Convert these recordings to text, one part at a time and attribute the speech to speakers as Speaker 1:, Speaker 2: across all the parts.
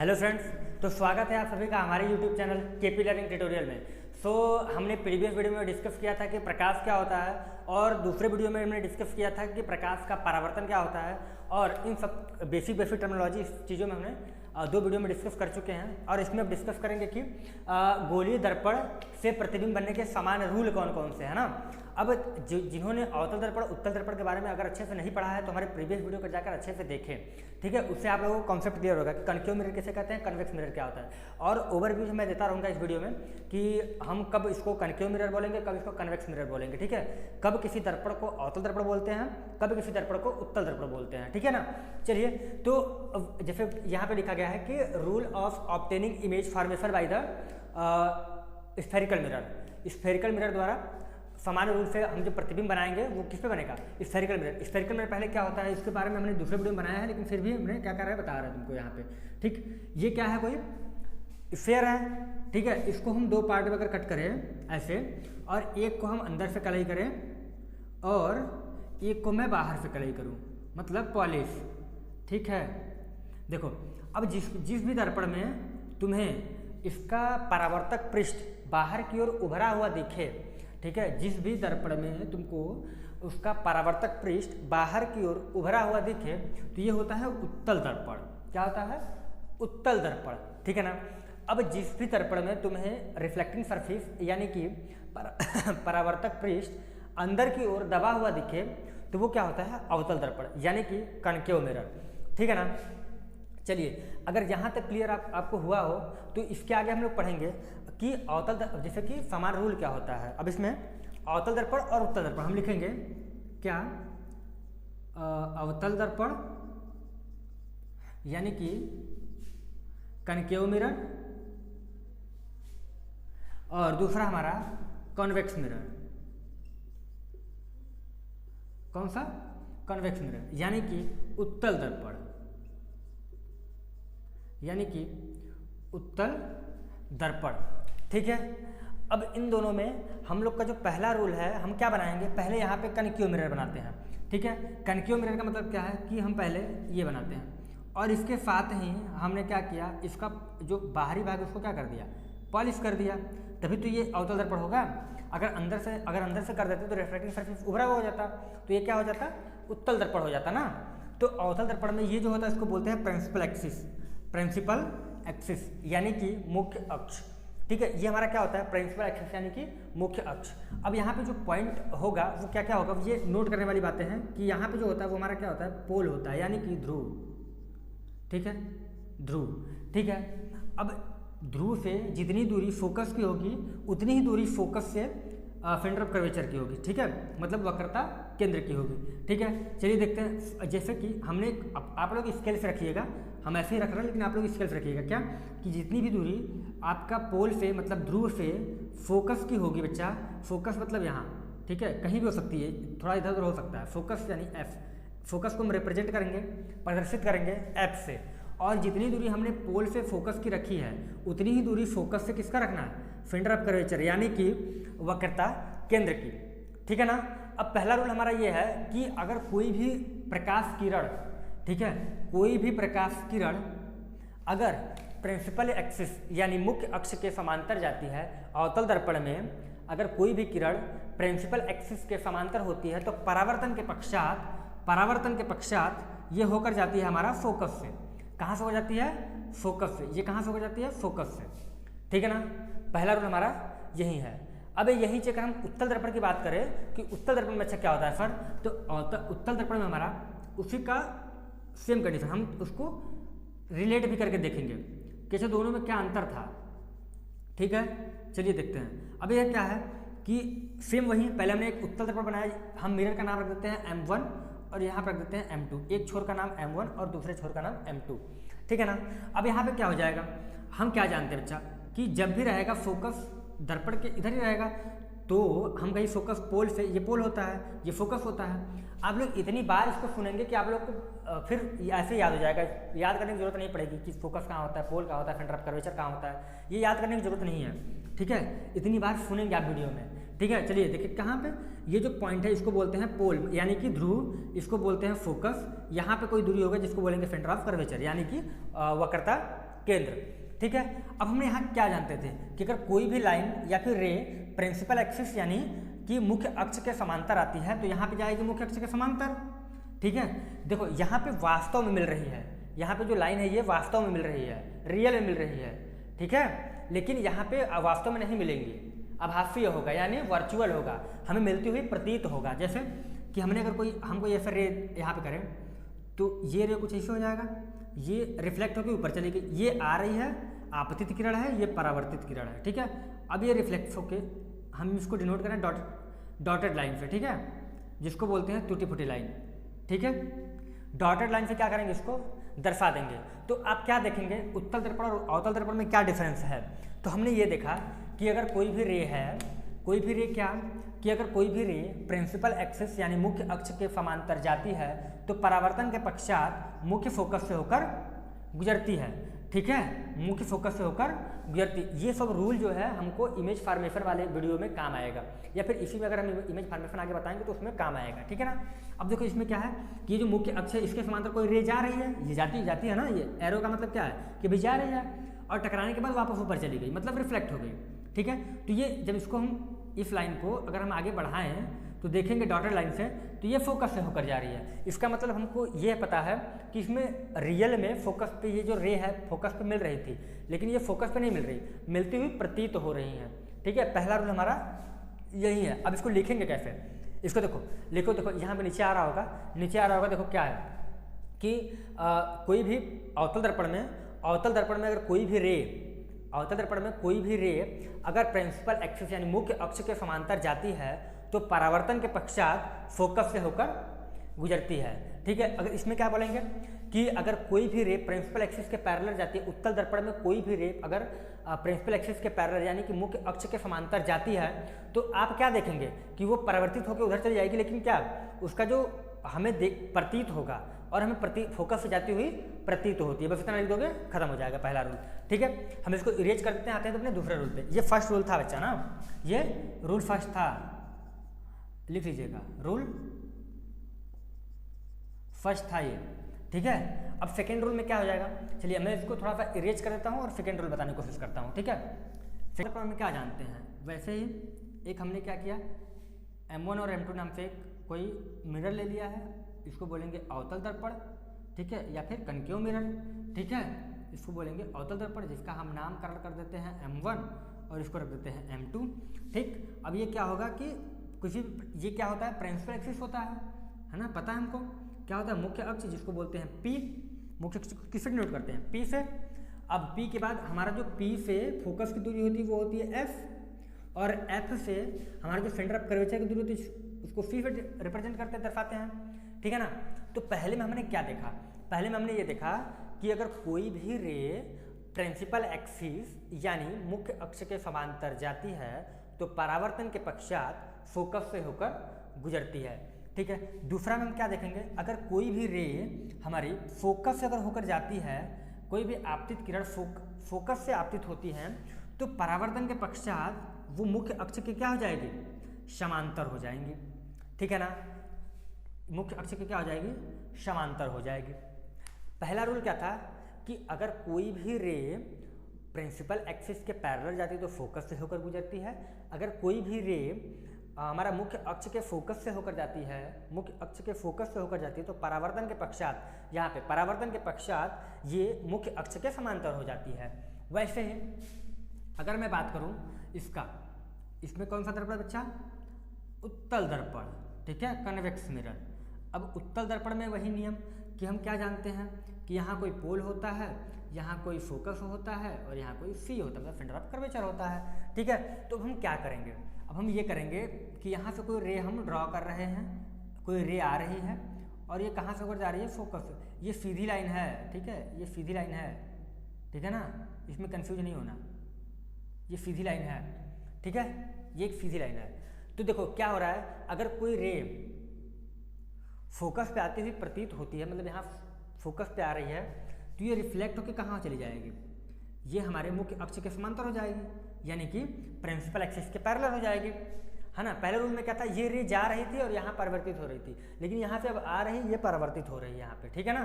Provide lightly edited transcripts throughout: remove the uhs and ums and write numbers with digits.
Speaker 1: Hello friends, तो स्वागत है आप सभी का हमारे YouTube channel KP learning tutorial में। हमने प्रीवियस वीडियो में डिस्कस किया था कि प्रकाश क्या होता है और दूसरे वीडियो में हमने डिस्कस किया था कि प्रकाश का परावर्तन क्या होता है और इन सब बेसिक टर्मिनोलॉजी चीज़ों में हमने दो वीडियो में डिस्कस कर चुके हैं। और इसमें अब डिस्कस करेंगे कि गोलीय दर्पण से प्रतिबिंब बनने के समान रूल कौन कौन से है ना। अब जिन्होंने अवतल दर्पण उत्तल दर्पण के बारे में अगर अच्छे से नहीं पढ़ा है तो हमारे प्रीवियस वीडियो को जाकर अच्छे से देखें, ठीक है। उससे आप लोगों को कॉन्सेप्ट क्लियर होगा कि कनकेव मिरर किसे कहते हैं, कन्वेक्स मिरर क्या होता है। और ओवरव्यू मैं देता रहूँगा इस वीडियो में कि हम कब इसको कनकेव मिरर बोलेंगे, कब इसको कन्वेक्स मिरर बोलेंगे, ठीक है। कब किसी दर्पण को अवतल दर्पण बोलते हैं, कब किसी दर्पण को उत्तल दर्पण बोलते हैं, ठीक है ना। चलिए, तो जैसे यहाँ पे लिखा गया है कि rule of obtaining image formation by the spherical mirror. Spherical mirror द्वारा सामान्य रूप से हम जो प्रतिबिंब बनाएंगे वो किस पे बनेगा, स्फेरिकल मिरर। स्फेरिकल मिरर पहले क्या होता है इसके बारे में हमने दूसरे वीडियो में बनाया है, लेकिन फिर भी हमने क्या कर रहा है बता रहा है तुमको यहाँ पे, ठीक। ये क्या है, कोई स्फेयर है, ठीक है। इसको हम दो पार्ट में अगर कट करें ऐसे, और एक को हम अंदर से कलई करें और एक को मैं बाहर से कलई करूँ, मतलब पॉलिश, ठीक है। देखो, अब जिस भी दर्पण में तुम्हें इसका परावर्तक पृष्ठ बाहर की ओर उभरा हुआ दिखे, ठीक है, जिस भी दर्पण में तुमको उसका परावर्तक पृष्ठ बाहर की ओर उभरा हुआ दिखे तो ये होता है उत्तल दर्पण। क्या होता है, उत्तल दर्पण, ठीक है ना। अब जिस भी दर्पण में तुम्हें रिफ्लेक्टिंग सरफेस यानी कि परावर्तक पृष्ठ अंदर की ओर दबा हुआ दिखे तो वो क्या होता है, अवतल दर्पण यानी कि कनकेव मिरर, ठीक है ना। चलिए, अगर यहाँ तक क्लियर आपको हुआ हो तो इसके आगे हम लोग पढ़ेंगे कि अवतल, जैसे कि समान रूल क्या होता है। अब इसमें अवतल दर्पण और उत्तल दर्पण हम लिखेंगे क्या, अवतल दर्पण यानी कि कनकेव मिरर और दूसरा हमारा कॉन्वेक्स मिरर। कौन सा, कॉन्वेक्स मिरर यानी कि उत्तल दर्पण, यानी कि उत्तल दर्पण, ठीक है। अब इन दोनों में हम लोग का जो पहला रूल है, हम क्या बनाएंगे, पहले यहाँ पे कनकेव मिरर बनाते हैं, ठीक है। कनकेव मिरर का मतलब क्या है कि हम पहले ये बनाते हैं और इसके साथ ही हमने क्या किया, इसका जो बाहरी भाग उसको क्या कर दिया, पॉलिश कर दिया, तभी तो ये अवतल दर्पण होगा। अगर अंदर से कर देते तो रिफ्लेक्टिंग सरफेस उभरा हुआ हो जाता, तो ये क्या हो जाता, उत्तल दर्पण हो जाता ना। तो अवतल दर्पण में ये जो होता है इसको बोलते हैं प्रिंसिपल एक्सिस, प्रिंसिपल एक्सिस यानी कि मुख्य अक्ष, ठीक है। ये हमारा क्या होता है, प्रिंसिपल एक्सिस यानी कि मुख्य अक्ष। अब यहाँ पे जो पॉइंट होगा वो क्या क्या होगा, ये नोट करने वाली बातें हैं कि यहाँ पे जो होता है वो हमारा क्या होता है, पोल होता है यानी कि ध्रुव, ठीक है, ध्रुव, ठीक है। अब ध्रुव से जितनी दूरी फोकस की होगी उतनी ही दूरी फोकस से सेंटर ऑफ कर्वेचर की होगी, ठीक है, मतलब वक्रता केंद्र की होगी, ठीक है। चलिए देखते हैं, जैसे कि हमने आप लोग स्केल से रखिएगा, हम ऐसे ही रख रहे हैं लेकिन आप लोग स्केल से रखिएगा क्या, कि जितनी भी दूरी आपका पोल से मतलब ध्रुव से फोकस की होगी बच्चा, फोकस मतलब यहाँ, ठीक है, कहीं भी हो सकती है, थोड़ा इधर उधर हो सकता है, फोकस यानी एफ, फोकस को हम रिप्रेजेंट करेंगे, प्रदर्शित करेंगे एफ से, और जितनी दूरी हमने पोल से फोकस की रखी है उतनी ही दूरी फोकस से किसका रखना है, सेंटर ऑफ कर्वेचर यानी कि वक्रता केंद्र की, ठीक है ना। अब पहला रूल हमारा ये है कि अगर कोई भी प्रकाश किरण, ठीक है, कोई भी प्रकाश किरण अगर प्रिंसिपल एक्सिस यानी मुख्य अक्ष के समांतर जाती है, अवतल दर्पण में अगर कोई भी किरण प्रिंसिपल एक्सिस के समांतर होती है तो परावर्तन के पश्चात ये होकर जाती है हमारा फोकस से। कहाँ से हो जाती है, फोकस से। ये कहाँ से हो जाती है, फोकस से, ठीक है ना। पहला रूल हमारा यही है। अब यही अगर हम उत्तल दर्पण की बात करें कि उत्तल दर्पण में अच्छा क्या होता है सर, तो उत्तल दर्पण में हमारा उसी का सेम कंडीशन, हम उसको रिलेट भी करके देखेंगे कैसे दोनों में क्या अंतर था, ठीक है। चलिए देखते हैं। अब यह क्या है कि सेम वही, पहले हमने एक उत्तल दर्पण बनाया, हम मिरर का नाम रख देते हैं M1 और यहाँ पर रख देते हैं M2, एक छोर का नाम M1 और दूसरे छोर का नाम M2, ठीक है ना। अब यहाँ पे क्या हो जाएगा, हम क्या जानते हैं बच्चा कि जब भी रहेगा फोकस दर्पण के इधर ही रहेगा, तो हम कहीं फोकस पोल से, ये पोल होता है, ये फोकस होता है। आप लोग इतनी बार इसको सुनेंगे कि आप लोग को फिर ऐसे याद हो जाएगा, याद करने की जरूरत नहीं पड़ेगी कि फोकस कहाँ होता है, पोल कहाँ होता है, सेंटर ऑफ कर्वेचर कहाँ होता है, ये याद करने की जरूरत नहीं है, ठीक है। इतनी बार सुनेंगे आप वीडियो में, ठीक है। चलिए देखिए, कहाँ पे ये जो पॉइंट है इसको बोलते हैं पोल यानी कि ध्रुव, इसको बोलते हैं फोकस। यहाँ पे कोई दूरी होगा जिसको बोलेंगे सेंटर ऑफ कर्वेचर यानी कि वक्रता केंद्र। ठीक है, अब हमने यहाँ क्या जानते थे कि अगर कोई भी लाइन या फिर रे प्रिंसिपल एक्सिस यानी कि मुख्य अक्ष के समांतर आती है तो यहाँ पे जाएगी मुख्य अक्ष के समांतर। ठीक है, देखो यहाँ पे वास्तव में मिल रही है, यहाँ पे जो लाइन है ये वास्तव में मिल रही है, रियल में मिल रही है। ठीक है, लेकिन यहाँ पे वास्तव में नहीं मिलेंगी, आभासीय होगा यानी वर्चुअल होगा, हमें मिलती हुई प्रतीत होगा। जैसे कि हमने अगर कोई हम कोई ऐसा रे यहाँ पे करें तो ये रे कुछ ऐसे हो जाएगा, ये रिफ्लेक्ट होकर ऊपर चलेगी, ये आ रही है आपतित किरण है, ये परावर्तित किरण है। ठीक है, अब ये रिफ्लेक्ट होके हम इसको डिनोट करें डॉटेड लाइन से। ठीक है, जिसको बोलते हैं टूटी फूटी लाइन। ठीक है, डॉटेड लाइन से क्या करेंगे, इसको दर्शा देंगे। तो आप क्या देखेंगे, उत्तल दर्पण और अवतल दर्पण में क्या डिफरेंस है। तो हमने ये देखा कि अगर कोई भी रे है, कोई भी रे क्या कि अगर कोई भी रे प्रिंसिपल एक्सिस यानी मुख्य अक्ष के समांतर जाती है तो परावर्तन के पश्चात मुख्य फोकस से होकर गुजरती है। ठीक है, मुख्य फोकस से होकर गुजरती। ये सब रूल जो है हमको इमेज फॉर्मेशन वाले वीडियो में काम आएगा, या फिर इसी में अगर हम इमेज फॉर्मेशन आगे बताएंगे तो उसमें काम आएगा। ठीक है ना। अब देखो इसमें क्या है कि ये जो मुख्य अक्ष है इसके समांतर कोई रे जा रही है, ये जाती है ना, ये एरो का मतलब क्या है कि भाई जा रही है और टकराने के बाद वापस ऊपर चली गई, मतलब रिफ्लेक्ट हो गई। ठीक है, तो ये जब इसको हम इस लाइन को अगर हम आगे बढ़ाएं तो देखेंगे डॉटेड लाइन से तो ये फोकस से होकर जा रही है। इसका मतलब हमको ये पता है कि इसमें रियल में फोकस पे ये जो रे है फोकस पे मिल रही थी, लेकिन ये फोकस पे नहीं मिल रही, मिलती हुई प्रतीत हो रही है। ठीक है, पहला रूल हमारा यही है। अब इसको लिखेंगे कैसे, इसको देखो लिखो, देखो यहाँ पे नीचे आ रहा होगा, देखो क्या है कि कोई भी अवतल दर्पण में अगर कोई भी रे अगर प्रिंसिपल एक्सिस यानी मुख्य अक्ष के समांतर जाती है तो परावर्तन के पश्चात फोकस से होकर गुजरती है। ठीक है, अगर इसमें क्या बोलेंगे कि अगर कोई भी रे प्रिंसिपल एक्सिस के पैरेलल जाती है, उत्तल दर्पण में कोई भी रे अगर प्रिंसिपल एक्सिस के पैरेलल यानी कि मुख्य अक्ष के समांतर जाती है तो आप क्या देखेंगे कि वो परावर्तित होकर उधर चली जाएगी, लेकिन क्या उसका जो हमें प्रतीत होगा और हमें फोकस से जाती हुई प्रतीत होती है। बस इतना लिख दोगे, खत्म हो जाएगा पहला रूल। ठीक है, हम इसको इरेज कर देते हैं, आते हैं तो अपने दूसरे रूल पे। ये फर्स्ट रूल था बच्चा ना, ये रूल फर्स्ट था, लिख लीजिएगा, रूल फर्स्ट था ये। ठीक है, अब सेकेंड रूल में क्या हो जाएगा, चलिए मैं इसको थोड़ा सा इरेज कर देता हूँ और सेकेंड रूल बताने की कोशिश करता हूँ। ठीक है, सेकेंड रूल में क्या जानते हैं, वैसे ही एक हमने क्या किया, M1 और M2 नाम से कोई मिरर ले लिया है, इसको बोलेंगे अवतल दर्पण। ठीक है, या फिर कनकेव मिरर। ठीक है, इसको बोलेंगे अवतल दर्पण, जिसका हम नामकरण कर देते हैं M1 और इसको रख देते हैं M2। ठीक, अब ये क्या होगा कि ये क्या होता है, प्रिंसिपल एक्सिस होता है ना, पता है हमको क्या होता है, मुख्य अक्ष जिसको बोलते हैं P, मुख्य अक्ष किससे नोट करते हैं, P से। अब P के बाद हमारा जो P से फोकस की दूरी होती है वो होती है F, और F से हमारा जो सेंटर ऑफ कर्वेचर की दूरी होती है उसको C से रिप्रेजेंट करते दर्शाते हैं। ठीक है ना। तो पहले में हमने क्या देखा, पहले में हमने ये देखा कि अगर कोई भी रे प्रिंसिपल एक्सिस यानी मुख्य अक्ष के समांतर जाती है तो परावर्तन के पश्चात फोकस से होकर गुजरती है। ठीक है, दूसरा में हम क्या देखेंगे, अगर कोई भी रे हमारी फोकस से अगर होकर जाती है, कोई भी आपतित किरण फोकस से आपतित होती है तो परावर्तन के पश्चात वो मुख्य अक्ष के क्या हो जाएगी, समांतर हो जाएंगी। ठीक है ना, मुख्य अक्ष के क्या हो जाएगी, समांतर हो जाएगी। पहला रूल क्या था कि अगर कोई भी रे प्रिंसिपल एक्सिस के पैरेलल जाती है तो फोकस से होकर गुजरती है, अगर कोई भी रे हमारा मुख्य अक्ष के फोकस से होकर जाती है, मुख्य अक्ष के फोकस से होकर जाती है तो परावर्तन के पश्चात, यहाँ पे परावर्तन के पश्चात ये मुख्य अक्ष के समांतर हो जाती है। वैसे ही अगर मैं बात करूँ इसका, इसमें कौन सा दर्पण बच्चा, उत्तल दर्पण। ठीक है, कन्वेक्स मिरर। अब उत्तल दर्पण में वही नियम कि हम क्या जानते हैं कि यहाँ कोई पोल होता है, यहाँ कोई फोकस होता है और यहाँ कोई सी होता है, मतलब सेंटर ऑफ कर्वेचर होता है। ठीक है, तो हम क्या करेंगे, अब हम ये करेंगे कि यहाँ से कोई रे हम ड्रॉ कर रहे हैं, कोई रे आ रही है और ये कहाँ से होकर जा रही है, फोकस से। ये सीधी लाइन है, ठीक है, ये सीधी लाइन है, ठीक है ना, इसमें कंफ्यूज नहीं होना, ये सीधी लाइन है। ठीक है, ये एक सीधी लाइन है। तो देखो क्या हो रहा है, अगर कोई रे फोकस पे आती हुई प्रतीत होती है, मतलब यहाँ फोकस पे आ रही है तो ये रिफ्लेक्ट होकर कहाँ चली जाएगी, ये हमारे मुख्य अक्ष के समांतर हो जाएगी, यानी कि प्रिंसिपल एक्सिस के पैरेलल हो जाएगी, है ना। पहले रूल में क्या था, ये रे जा रही थी और यहाँ परिवर्तित हो रही थी, लेकिन यहाँ से अब आ रही, ये परिवर्तित हो रही है यहाँ पे। ठीक है ना,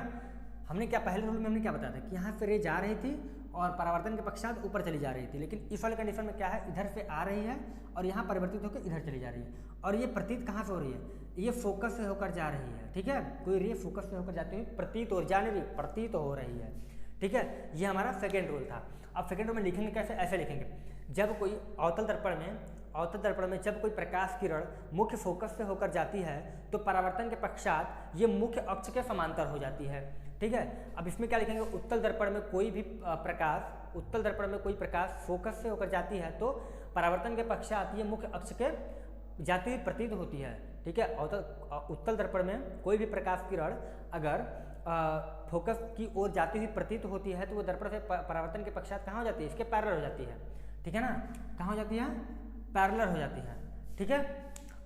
Speaker 1: हमने क्या पहले रूल में हमने क्या बताया था कि यहाँ से रे जा रही थी और परावर्तन के पश्चात ऊपर चली जा रही थी। लेकिन इस वाले कंडीशन में क्या है, इधर से आ रही है और यहाँ परिवर्तित होकर इधर चली जा रही है। और ये प्रतीत कहाँ से हो रही है, ये फोकस से होकर जा रही है। ठीक है, कोई रे फोकस से होकर जाती हुई प्रतीत हो जाने रही, प्रतीत हो रही है। ठीक है, ये हमारा सेकेंड रूल था। अब सेकेंड रूल में लिखेंगे कैसे, ऐसे लिखेंगे, जब कोई अवतल दर्पण में जब कोई प्रकाश किरण मुख्य फोकस से होकर जाती है तो परावर्तन के पश्चात ये मुख्य अक्ष के समांतर हो जाती है। ठीक है, अब इसमें क्या लिखेंगे, उत्तल दर्पण में कोई प्रकाश फोकस से होकर जाती है तो परावर्तन के पश्चात ये मुख्य अक्ष के जाती हुई प्रतीत होती है। ठीक है, उत्तल दर्पण में कोई भी प्रकाश किरण अगर फोकस की ओर जाती हुई प्रतीत होती है तो वो दर्पण से परावर्तन के पश्चात कहाँ हो जाती है, इसके पैरेलल हो जाती है। ठीक है ना, कहाँ हो जाती है, पैरेलल हो जाती है। ठीक है,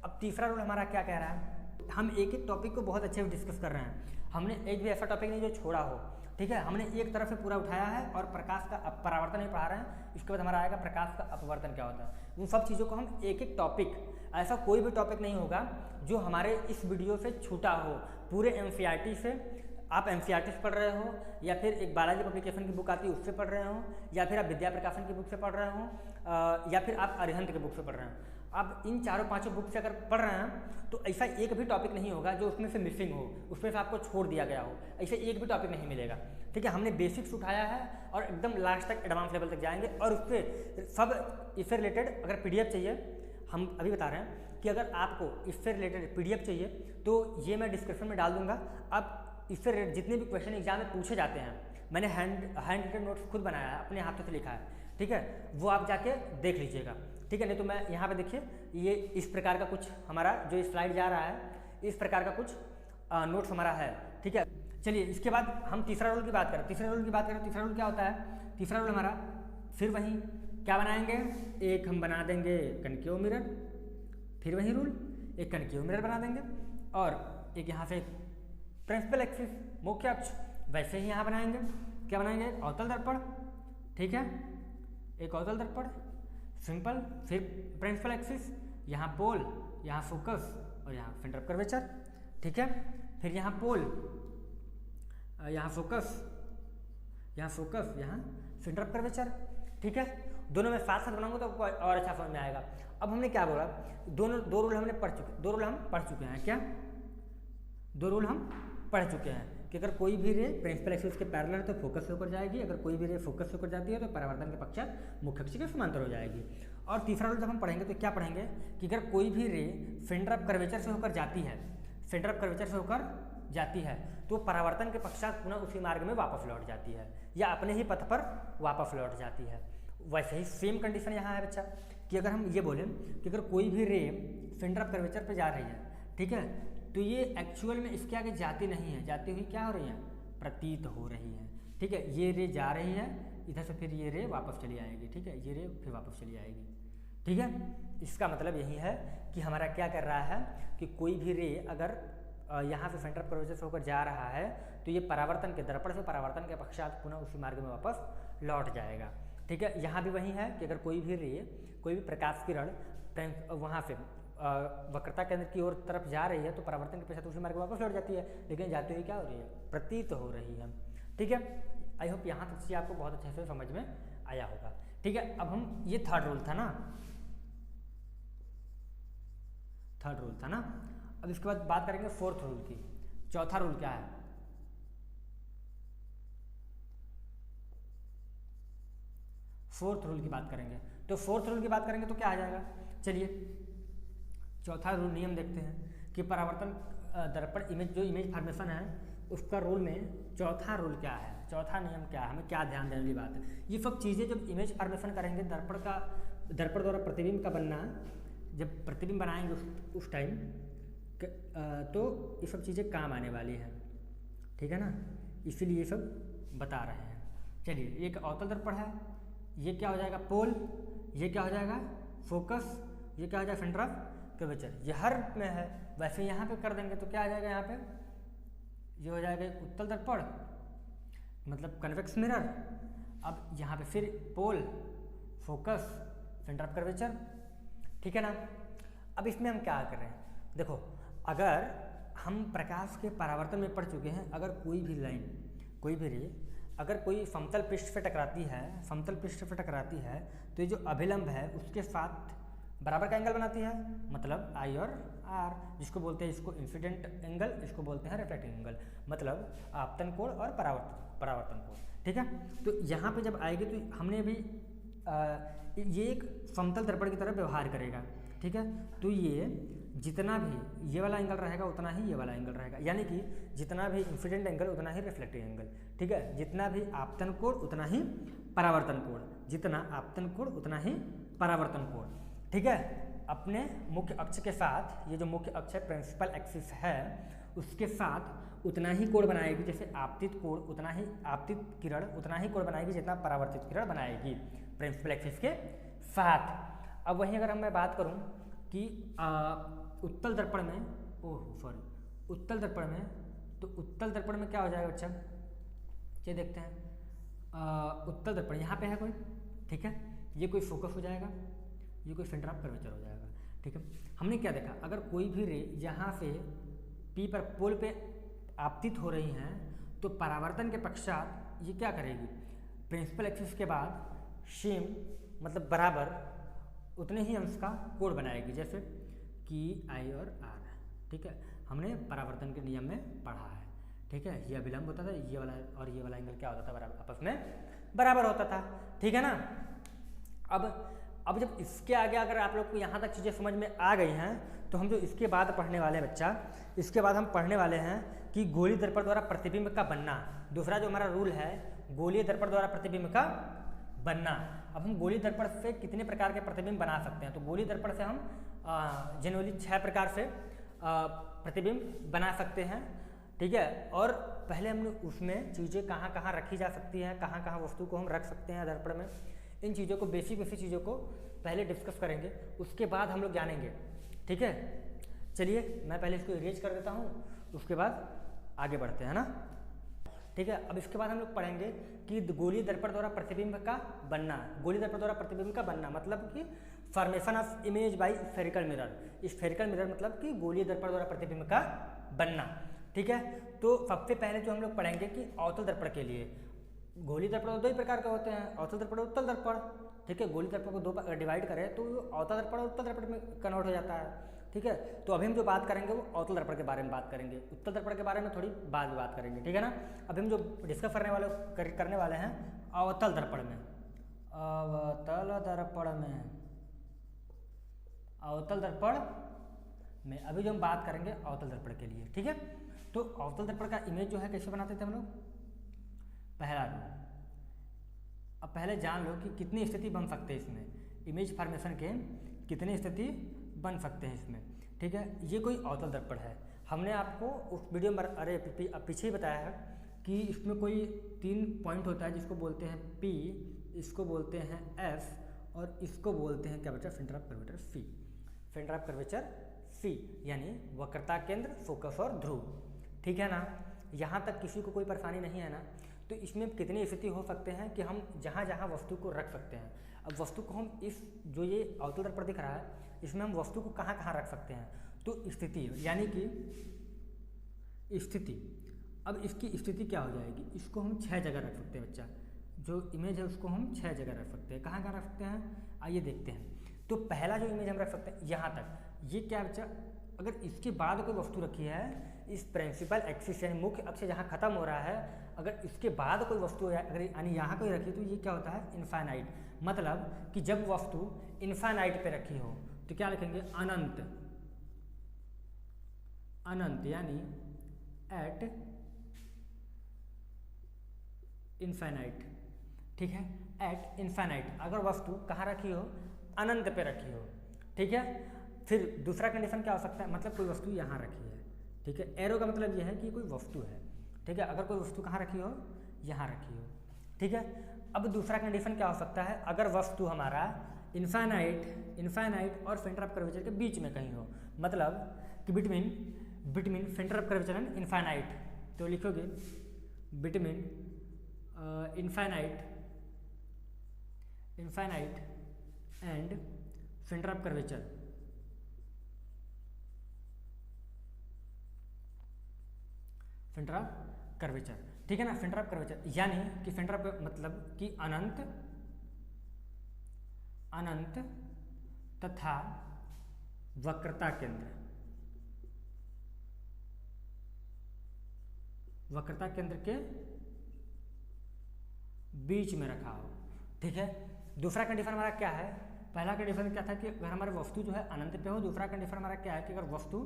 Speaker 1: अब तीसरा रूल हमारा क्या कह रहा है, हम एक एक टॉपिक को बहुत अच्छे से डिस्कस कर रहे हैं। हमने एक भी ऐसा टॉपिक नहीं जो छोड़ा हो। ठीक है, हमने एक तरफ से पूरा उठाया है और प्रकाश का परावर्तन ही पढ़ा रहे हैं। इसके बाद हमारा आएगा प्रकाश का अपवर्तन क्या होता है। उन सब चीज़ों को हम एक एक टॉपिक, ऐसा कोई भी टॉपिक नहीं होगा जो हमारे इस वीडियो से छूटा हो। पूरे एनसीईआरटी से, आप एनसीईआरटी से पढ़ रहे हो या फिर एक बालाजी पब्लिकेशन की बुक आती है उससे पढ़ रहे हो या फिर आप विद्या प्रकाशन की बुक से पढ़ रहे हो या फिर आप अरिहंत की बुक से पढ़ रहे हो। अब इन चारों पांचों बुक से अगर पढ़ रहे हैं तो ऐसा एक भी टॉपिक नहीं होगा जो उसमें से मिसिंग हो, उसमें से आपको छोड़ दिया गया हो, ऐसे एक भी टॉपिक नहीं मिलेगा। ठीक है, हमने बेसिक्स उठाया है और एकदम लास्ट तक एडवांस लेवल तक जाएंगे और उससे सब इससे रिलेटेड अगर पीडीएफ चाहिए, हम अभी बता रहे हैं कि अगर आपको इससे रिलेटेड पीडीएफ चाहिए तो ये मैं डिस्क्रिप्शन में डाल दूंगा। अब इससे रिलेटेड जितने भी क्वेश्चन एग्जाम में पूछे जाते हैं, मैंने हैंड रिटन नोट्स खुद बनाया है, अपने हाथों से लिखा है। ठीक है, वो आप जाके देख लीजिएगा। ठीक है, नहीं तो मैं यहाँ पे देखिए, ये इस प्रकार का कुछ हमारा जो स्लाइड जा रहा है, इस प्रकार का कुछ नोट्स हमारा है। ठीक है, चलिए इसके बाद हम तीसरा रूल की बात करें। तीसरा रूल क्या होता है, तीसरा रूल हमारा फिर वही क्या बनाएंगे, एक हम बना देंगे कनकेव मिरर, फिर वही रूल एक कनकेव मिरर बना देंगे और एक यहाँ से प्रिंसिपल एक्सिस मुख्य अक्ष वैसे ही यहाँ बनाएंगे। क्या बनाएंगे, एक अवतल दर्पण। ठीक है, एक अवतल दर्पण सिंपल, फिर प्रिंसिपल एक्सिस, यहाँ पोल, यहाँ फोकस और यहाँ सेंटर ऑफ कर्वेचर। ठीक है, फिर यहाँ पोल, यहाँ फोकस, यहाँ सेंटर ऑफ कर्वेचर। ठीक है, दोनों में साथ साथ बनाऊंगा तो आपको और अच्छा समझ में आएगा। अब हमने क्या बोला, दो रूल हम पढ़ चुके हैं। क्या, दो रूल हम पढ़ चुके हैं कि अगर कोई भी रे प्रिंसिपल एक्सिस के पैरेलल है तो फोकस से होकर जाएगी, अगर कोई भी रे फोकस से होकर जाती है तो परावर्तन के पश्चात मुख्य अक्ष के समांतर हो जाएगी। और तीसरा रूल जब हम पढ़ेंगे तो क्या पढ़ेंगे कि अगर कोई भी रे सेंटर ऑफ कर्वेचर से होकर जाती है, तो परावर्तन के पश्चात पुनः उसी मार्ग में वापस लौट जाती है या अपने ही पथ पर वापस लौट जाती है। वैसे ही सेम कंडीशन यहाँ है बच्चा कि अगर हम ये बोलें कि अगर कोई भी रे सेंटर ऑफ कर्वेचर पे जा रही है, ठीक है, तो ये एक्चुअल में इसके आगे जाती नहीं है, जाती हुई क्या हो रही है, प्रतीत हो रही है। ठीक है, ये रे जा रही है इधर से, फिर ये रे वापस चली आएगी। ठीक है, ये रे फिर वापस चली आएगी। ठीक है, इसका मतलब यही है कि हमारा क्या कर रहा है कि कोई भी रे अगर यहाँ से सेंटर ऑफ कर्वेचर से होकर जा रहा है तो ये परावर्तन के दर्पण से परावर्तन के पश्चात पुनः उसी मार्ग में वापस लौट जाएगा। ठीक है, यहाँ भी वही है कि अगर कोई भी रे, कोई भी प्रकाश किरण वहाँ से वक्रता केंद्र की ओर तरफ जा रही है तो परावर्तन के पश्चात उसी मार्ग में वापस लौट जाती है, लेकिन जाती हुई क्या हो रही है, प्रतीत हो रही है। ठीक है, आई होप यहाँ तक चीज़ आपको बहुत अच्छे से समझ में आया होगा। ठीक है, अब हम ये थर्ड रूल था ना, अब इसके बाद बात करेंगे फोर्थ रूल की। चौथा रूल क्या है, फोर्थ रूल की बात करेंगे। तो फोर्थ रूल की बात करेंगे तो क्या आ जाएगा, चलिए चौथा रूल नियम देखते हैं कि परावर्तन दर्पण इमेज फॉर्मेशन है उसका रूल में चौथा रूल क्या है, चौथा नियम क्या है, हमें क्या ध्यान देने वाली बात है। ये सब चीज़ें जब इमेज फॉर्मेशन करेंगे, दर्पण द्वारा प्रतिबिंब का बनना, जब प्रतिबिंब बनाएंगे उस टाइम तो ये सब चीज़ें काम आने वाली हैं। ठीक है ना, इसीलिए ये सब बता रहे हैं। चलिए, एक अवतल दर्पण है, ये क्या हो जाएगा, पोल, ये क्या हो जाएगा, फोकस, ये क्या हो जाएगा, सेंटर ऑफ कर्वेचर। ये हर में है, वैसे यहाँ पे कर देंगे तो क्या आ जाएगा, यहाँ पे ये हो जाएगा उत्तल दर्पण मतलब कन्वेक्स मिरर। अब यहाँ पे फिर पोल, फोकस, सेंटर ऑफ कर्वेचर। ठीक है ना, अब इसमें हम क्या कर रहे हैं, देखो अगर हम प्रकाश के परावर्तन में पढ़ चुके हैं, अगर कोई भी लाइन, कोई भी रे अगर कोई समतल पृष्ठ पे टकराती है तो ये जो अभिलंब है उसके साथ बराबर का एंगल बनाती है, मतलब आई और आर, जिसको बोलते हैं इसको इंसिडेंट एंगल, इसको बोलते हैं रिफ्लेक्टिंग एंगल, मतलब आपतन कोण और परावर्तन कोण। ठीक है, तो यहाँ पे जब आएगी तो हमने भी ये एक समतल दर्पण की तरह व्यवहार करेगा। ठीक है, तो ये जितना भी ये वाला एंगल रहेगा उतना ही ये वाला एंगल रहेगा, यानी कि जितना भी इंसिडेंट एंगल उतना ही रिफ्लेक्टिव एंगल। ठीक है, जितना भी आपतन कोण उतना ही परावर्तन कोण, जितना आपतन कोण उतना ही परावर्तन कोण। ठीक है, अपने मुख्य अक्ष के साथ, ये जो मुख्य अक्ष है प्रिंसिपल एक्सिस है, उसके साथ उतना ही कोण बनाएगी, जैसे आपतित कोण उतना ही, आपतित किरण उतना ही कोण बनाएगी जितना परावर्तित किरण बनाएगी प्रिंसिपल एक्सिस के साथ। अब वहीं अगर मैं बात करूं कि उत्तल दर्पण में, उत्तल दर्पण में, तो उत्तल दर्पण में क्या हो जाएगा बच्चा, ये देखते हैं। उत्तल दर्पण यहाँ पे है कोई, ठीक है, ये कोई फोकस हो जाएगा, ये कोई सेंटर ऑफ कर्वेचर हो जाएगा। ठीक है, हमने क्या देखा, अगर कोई भी रे यहाँ से पी पर पोल पे आपतित हो रही हैं तो परावर्तन के पश्चात ये क्या करेगी, प्रिंसिपल एक्सिस के बाद सेम मतलब बराबर उतने ही अंश का कोण बनाएगी, जैसे कि आई और आर। ठीक है, हमने परावर्तन के नियम में पढ़ा है। ठीक है, ये अभिलंब होता था, ये वाला और ये वाला एंगल क्या होता था, बराबर आपस में बराबर होता था। ठीक है ना। अब जब इसके आगे अगर आप लोग को यहाँ तक चीज़ें समझ में आ गई हैं तो हम जो इसके बाद पढ़ने वाले हैं बच्चा, इसके बाद हम पढ़ने वाले हैं कि गोलीय दर्पण द्वारा प्रतिबिंब का बनना। दूसरा जो हमारा रूल है गोलीय दर्पण द्वारा प्रतिबिंब का बनना। अब हम गोलीय दर्पण से कितने प्रकार के प्रतिबिंब बना सकते हैं, तो गोलीय दर्पण से हम जनरली 6 प्रकार से प्रतिबिंब बना सकते हैं। ठीक है, और पहले हमने उसमें चीज़ें कहाँ कहाँ रखी जा सकती हैं, कहाँ कहाँ वस्तु को हम रख सकते हैं दर्पण में, इन चीज़ों को बेसिक चीज़ों को पहले डिस्कस करेंगे, उसके बाद हम लोग जानेंगे। ठीक है, चलिए मैं पहले इसको इरेज कर देता हूँ, उसके बाद आगे बढ़ते हैं ना। ठीक है, अब इसके बाद हम लोग पढ़ेंगे कि गोलीय दर्पण द्वारा प्रतिबिंब का बनना। गोलीय दर्पण द्वारा प्रतिबिंब का बनना मतलब कि formation of image by spherical mirror. Spherical mirror मतलब कि गोलीय दर्पण द्वारा प्रतिबिंब का बनना। ठीक है, तो सबसे पहले जो हम लोग पढ़ेंगे कि अवतल दर्पण के लिए गोलीय दर्पण 2 ही प्रकार के होते हैं, अवतल दर्पण और उत्तल दर्पण। ठीक है, गोलीय दर्पण को 2 डिवाइड करें तो अवतल दर्पण और उत्तल दर्पण में कन्वर्ट हो जाता है। ठीक है, तो अभी हम जो बात करेंगे वो अवतल दर्पण के बारे में बात करेंगे, उत्तल दर्पण के बारे में थोड़ी बाद में बात करेंगे। ठीक है ना। अभी हम जो डिस्कस करने वाले हैं अवतल दर्पण में, अवतल दर्पण में अभी जो हम बात करेंगे अवतल दर्पण के लिए। ठीक है, तो अवतल दर्पण का इमेज जो है कैसे बनाते थे हम लोग, पहला रूल। अब पहले जान लो कि कितनी स्थिति बन सकते हैं इसमें, इमेज फॉर्मेशन के कितनी स्थिति बन सकते हैं इसमें। ठीक है, ये कोई अवतल दर्पण है। हमने आपको उस वीडियो में पीछे ही बताया है कि इसमें कोई 3 पॉइंट होता है जिसको बोलते हैं P, इसको बोलते हैं F और इसको बोलते हैं क्या बच्चा, centre of curvature C। Centre of curvature C यानी वक्रता केंद्र, फोकस और ध्रुव। ठीक है ना, यहाँ तक किसी को कोई परेशानी नहीं है ना। तो इसमें कितनी स्थिति हो सकते हैं कि हम जहाँ जहाँ वस्तु को रख सकते हैं। अब वस्तु को हम इस जो ये अवतल दर्पण दिख रहा है इसमें हम वस्तु को कहाँ कहाँ रख सकते हैं, तो स्थिति यानी कि स्थिति। अब इसकी स्थिति क्या हो जाएगी, इसको हम 6 जगह रख सकते हैं बच्चा, जो इमेज है उसको हम 6 जगह रख सकते हैं। कहाँ कहाँ रख सकते हैं, आइए देखते हैं। तो पहला जो इमेज हम रख सकते हैं यहाँ तक, ये क्या बच्चा, अगर इसके बाद कोई वस्तु रखी है इस प्रिंसिपल एक्सिस यानी मुख्य अक्ष जहाँ खत्म हो रहा है, अगर इसके बाद कोई वस्तु अगर यानी यहाँ कोई रखी तो ये क्या होता है, इनफाइनाइट। मतलब कि जब वस्तु इनफाइनाइट पे रखी हो तो क्या लिखेंगे, अनंत। अनंत यानी एट इनफाइनाइट। ठीक है, एट इनफाइनाइट अगर वस्तु कहाँ रखी हो, अनंत पे रखी हो। ठीक है, फिर दूसरा कंडीशन क्या हो सकता है, मतलब कोई वस्तु यहाँ रखी है। ठीक है, एरो का मतलब यह है कि कोई वस्तु है। ठीक है, अगर कोई वस्तु कहाँ रखी हो, यहाँ रखी हो। ठीक है, अब दूसरा कंडीशन क्या हो सकता है, अगर वस्तु हमारा इनफाइनाइट और सेंटर ऑफ कर्वेचर के बीच में कहीं हो, मतलब कि between centre of curvature and infinite. तो लिखोगे between infinite and centre of curvature. Centre of curvature ठीक है ना, सेंटर ऑफ कर्वेचर, यानी कि सेंटर ऑफ मतलब कि अनंत तथा वक्रता केंद्र, वक्रता केंद्र के बीच में रखा हो। ठीक है, दूसरा कंडीशन हमारा क्या है, पहला कंडीशन क्या था कि अगर हमारी वस्तु जो है अनंत पे हो, दूसरा कंडीशन हमारा क्या है कि अगर वस्तु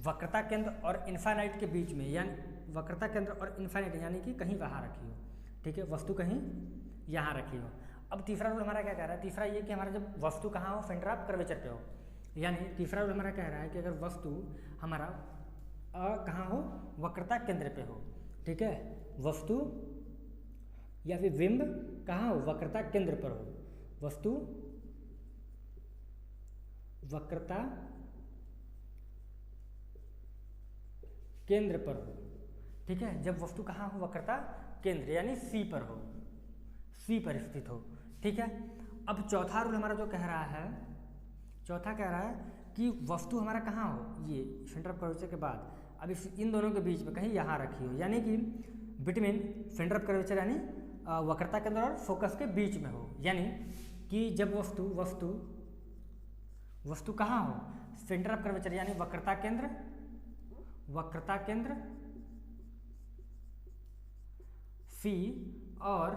Speaker 1: वक्रता केंद्र और इन्फाइनाइट के बीच में, यानी वक्रता केंद्र और इन्फाइनाइट यानी कि कहीं वहाँ रखी हो। ठीक है, वस्तु कहीं यहाँ रखी हो। अब तीसरा रूल हमारा क्या कह रहा है, तीसरा ये कि हमारा जब वस्तु कहाँ हो, सेंटर ऑफ कर्वेचर पे हो, यानी तीसरा रूल हमारा कह रहा है कि अगर वस्तु हमारा कहाँ हो, वक्रता केंद्र पे हो। ठीक है, वस्तु या फिर बिंब कहाँ हो, वक्रता केंद्र पर हो, वस्तु वक्रता केंद्र पर हो। ठीक है, जब वस्तु कहाँ हो, वक्रता केंद्र यानी सी पर हो, सी पर स्थित हो। ठीक है, अब चौथा रूल हमारा जो कह रहा है, चौथा कह रहा है कि वस्तु हमारा कहाँ हो, ये सेंटर ऑफ कर्वेचर के बाद अब इन दोनों के बीच में कहीं यहाँ रखी हो, यानी कि बिटवीन सेंटर ऑफ कर्वेचर यानी वक्रता केंद्र और फोकस के बीच में हो। यानी कि जब वस्तु कहाँ हो, सेंटर ऑफ कर्वेचर यानी वक्रता केंद्र सी और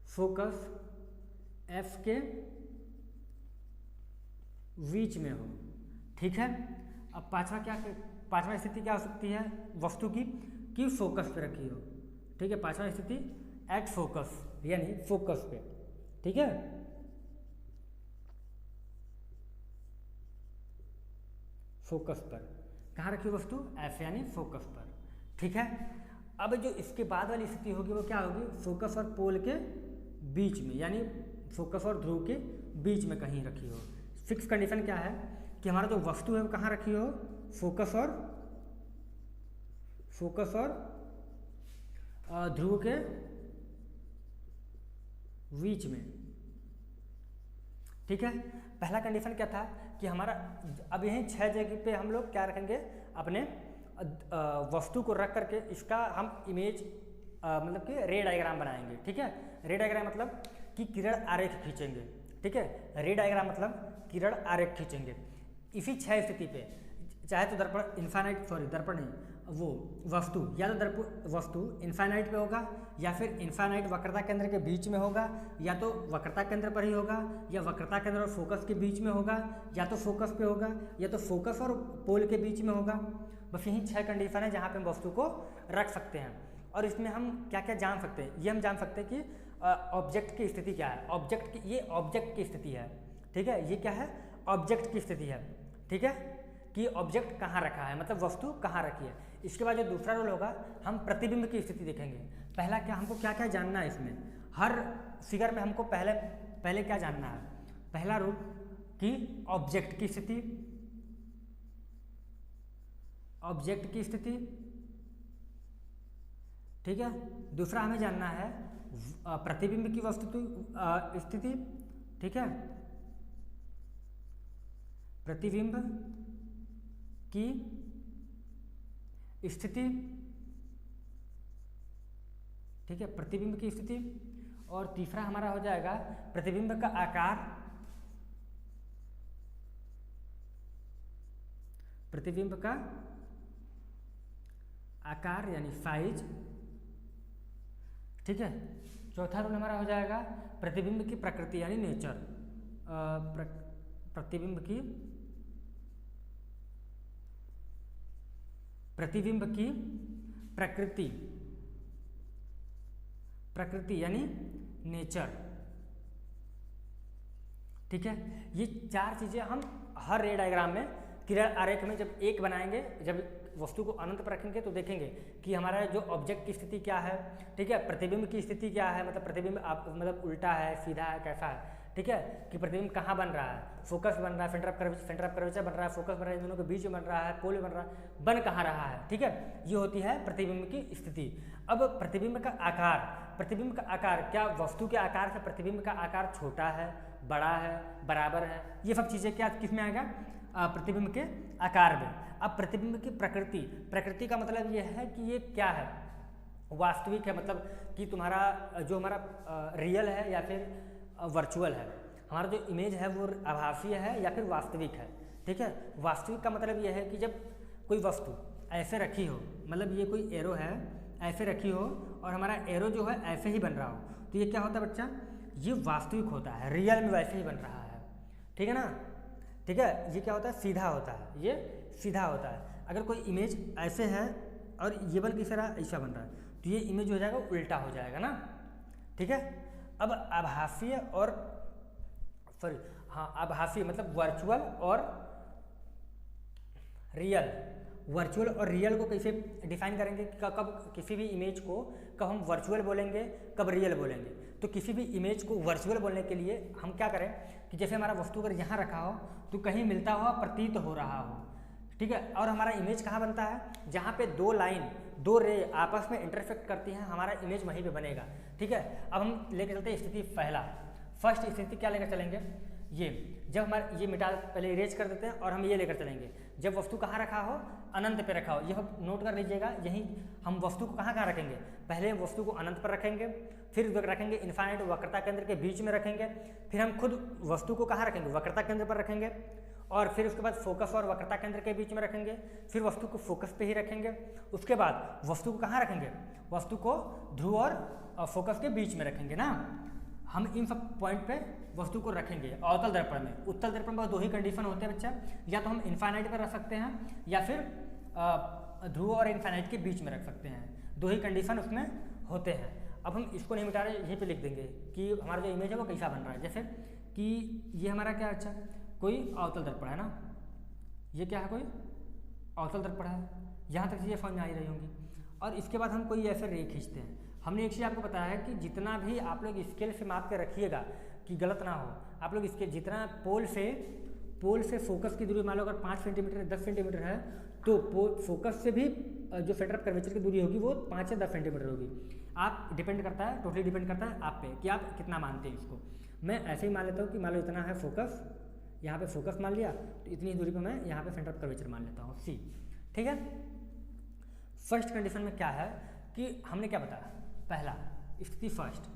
Speaker 1: फोकस एफ के बीच में हो। ठीक है, अब पांचवा स्थिति क्या हो सकती है, वस्तु की फोकस पे रखी हो। ठीक है, पांचवा स्थिति एट फोकस यानी फोकस पे। ठीक है, फोकस पर कहाँ रखी वस्तु, एफ यानी फोकस पर। ठीक है, अब जो इसके बाद वाली स्थिति होगी वो क्या होगी, फोकस और पोल के बीच में, यानी फोकस और ध्रुव के बीच में कहीं रखी हो। फिक्स कंडीशन क्या है कि हमारा जो वस्तु है वो कहाँ रखी हो, फोकस और ध्रुव के बीच में। ठीक है, पहला कंडीशन क्या था कि हमारा अब यहीं 6 जगह पे हम लोग क्या रखेंगे, अपने वस्तु को रख करके इसका हम इमेज मतलब कि रे डायग्राम बनाएंगे। ठीक है, रे डायग्राम मतलब कि किरण आरेख खींचेंगे। ठीक है, रे डायग्राम मतलब किरण आरेख खींचेंगे। इसी 6 स्थिति पे चाहे तो दर्पण नहीं, वो वस्तु या तो वस्तु इन्फाइनाइट पे होगा, या फिर इन्फाइनाइट वक्रता केंद्र के बीच में होगा, या तो वक्रता केंद्र पर ही होगा, या वक्रता केंद्र और फोकस के बीच में होगा, या तो फोकस पे होगा, या तो फोकस और पोल के बीच में होगा। बस यही 6 कंडीशन है जहाँ पे हम वस्तु को रख सकते हैं। और इसमें हम क्या क्या जान सकते हैं, ये हम जान सकते हैं कि ऑब्जेक्ट की स्थिति क्या है, ये ऑब्जेक्ट की स्थिति है। ठीक है, ये क्या है, ऑब्जेक्ट की स्थिति है। ठीक है, कि ऑब्जेक्ट कहाँ रखा है, मतलब वस्तु कहाँ रखी है। इसके बाद जो दूसरा रूल होगा, हम प्रतिबिंब की स्थिति देखेंगे। पहला क्या, हमको क्या क्या जानना है इसमें, हर फिगर में हमको पहले क्या जानना है। पहला रूल कि ऑब्जेक्ट की स्थिति, ठीक है। दूसरा हमें जानना है प्रतिबिंब की स्थिति, ठीक है, प्रतिबिंब की स्थिति, ठीक है, प्रतिबिंब की स्थिति। और तीसरा हमारा हो जाएगा प्रतिबिंब का आकार, प्रतिबिंब का आकार यानी साइज, ठीक है। चौथा रूल हमारा हो जाएगा प्रतिबिंब की प्रकृति यानी नेचर, प्रतिबिंब की प्रकृति यानी नेचर, ठीक है। ये 4 चीजें हम हर रे डायग्राम में किरण आरेख में जब एक बनाएंगे, जब वस्तु को अनंत पर रखेंगे तो देखेंगे कि हमारा जो ऑब्जेक्ट की स्थिति क्या है, ठीक है, प्रतिबिंब की स्थिति क्या है, मतलब प्रतिबिंब मतलब उल्टा है, सीधा है, कैसा है, ठीक है, कि प्रतिबिंब कहाँ बन रहा है, फोकस बन रहा है, सेंटर ऑफ कर्वेचर बन रहा है, फोकस बन रहा है, इन दोनों के बीच में बन रहा है, पोल बन रहा है, बन कहाँ रहा है, ठीक है। ये होती है प्रतिबिंब की स्थिति। अब प्रतिबिंब का आकार, क्या वस्तु के आकार से प्रतिबिंब का आकार छोटा है, बड़ा है, बराबर है, ये सब चीज़ें क्या किस में आएगा, प्रतिबिंब के आकार में। अब प्रतिबिंब की प्रकृति, प्रकृति का मतलब ये है कि ये क्या है, वास्तविक है, मतलब कि तुम्हारा जो हमारा रियल है या फिर वर्चुअल है, हमारा जो इमेज है वो आभासीय है या फिर वास्तविक है। ठीक है, वास्तविक का मतलब ये है कि जब कोई वस्तु ऐसे रखी हो, मतलब ये कोई एरो है ऐसे रखी हो और हमारा एरो जो है ऐसे ही बन रहा हो, तो ये क्या होता है बच्चा, ये वास्तविक होता है, रियल में वैसे ही बन रहा है। ठीक है ना, ठीक है, ये क्या होता है, सीधा होता है, ये सीधा होता है। अगर कोई इमेज ऐसे है और ये बन किस तरह ऐसा बन रहा है, तो ये इमेज हो जाएगा उल्टा हो जाएगा ना। ठीक है, अब आभासीय और सॉरी हाँ आभासीय मतलब वर्चुअल और रियल, वर्चुअल और रियल को कैसे डिफाइन करेंगे, कब किसी भी इमेज को कब हम वर्चुअल बोलेंगे, कब रियल बोलेंगे। तो किसी भी इमेज को वर्चुअल बोलने के लिए हम क्या करें कि जैसे हमारा वस्तु अगर यहाँ रखा हो तो कहीं मिलता हुआ प्रतीत हो रहा हो। ठीक है, और हमारा इमेज कहाँ बनता है, जहाँ पे दो लाइन, दो रे आपस में इंटरसेक्ट करती हैं, हमारा इमेज वहीं पे बनेगा। ठीक है, अब हम लेकर चलते हैं स्थिति पहला, फर्स्ट स्थिति क्या लेकर चलेंगे, ये जब हमारे ये मिटा पहले इरेज कर देते हैं और हम ये लेकर चलेंगे, जब वस्तु कहाँ रखा हो, अनंत पे रखा हो। यह नोट कर लीजिएगा, यही हम वस्तु को कहाँ रखेंगे, पहले हम वस्तु को अनंत पर रखेंगे, फिर रखेंगे इन्फाइनाइट वक्रता केंद्र के बीच में रखेंगे, फिर हम खुद वस्तु को कहाँ रखेंगे, वक्रता केंद्र पर रखेंगे, और फिर उसके बाद फोकस और वक्रता केंद्र के बीच में रखेंगे, फिर वस्तु को फोकस पे ही रखेंगे, उसके बाद वस्तु को कहाँ रखेंगे, वस्तु को ध्रुव और फोकस के बीच में रखेंगे ना। हम इन सब पॉइंट पे वस्तु को रखेंगे अवतल दर्पण में। उत्तल दर्पण में दो ही कंडीशन होते हैं बच्चा, या तो हम इन्फाइनाइट पर रख सकते हैं या फिर ध्रुव और इन्फाइनाइट के बीच में रख सकते हैं, दो ही कंडीशन उसमें होते हैं। अब हम इसको नहीं मिटा रहे, यहीं पे लिख देंगे कि हमारा जो इमेज है वो कैसा बन रहा है। जैसे कि ये हमारा क्या, अच्छा कोई अवतल दर्पण है ना, ये क्या है, कोई अवतल दर्पण है, यहाँ तक चीज़ें समझ में आ ही रही होंगी। और इसके बाद हम कोई ऐसे रे खींचते हैं। हमने एक चीज़ आपको बताया है कि जितना भी आप लोग स्केल से माप के रखिएगा कि गलत ना हो, आप लोग इसके जितना पोल से फोकस की दूरी मान लो अगर 5 सेंटीमीटर 10 सेंटीमीटर है, तो फोकस से भी जो सेंटर ऑफ कर्वेचर की दूरी होगी वो 5 या 10 सेंटीमीटर होगी। आप डिपेंड करता है, टोटली डिपेंड करता है आप पे कि आप कितना मानते हैं इसको। मैं ऐसे ही मान लेता हूँ कि मान लो इतना है फोकस, यहाँ पे फोकस मान लिया, तो इतनी दूरी पे मैं यहाँ पे सेंटर ऑफ कर्वेचर मान लेता हूँ सी। ठीक है, फर्स्ट कंडीशन में क्या है कि हमने क्या बताया, पहला स्थिति फर्स्ट,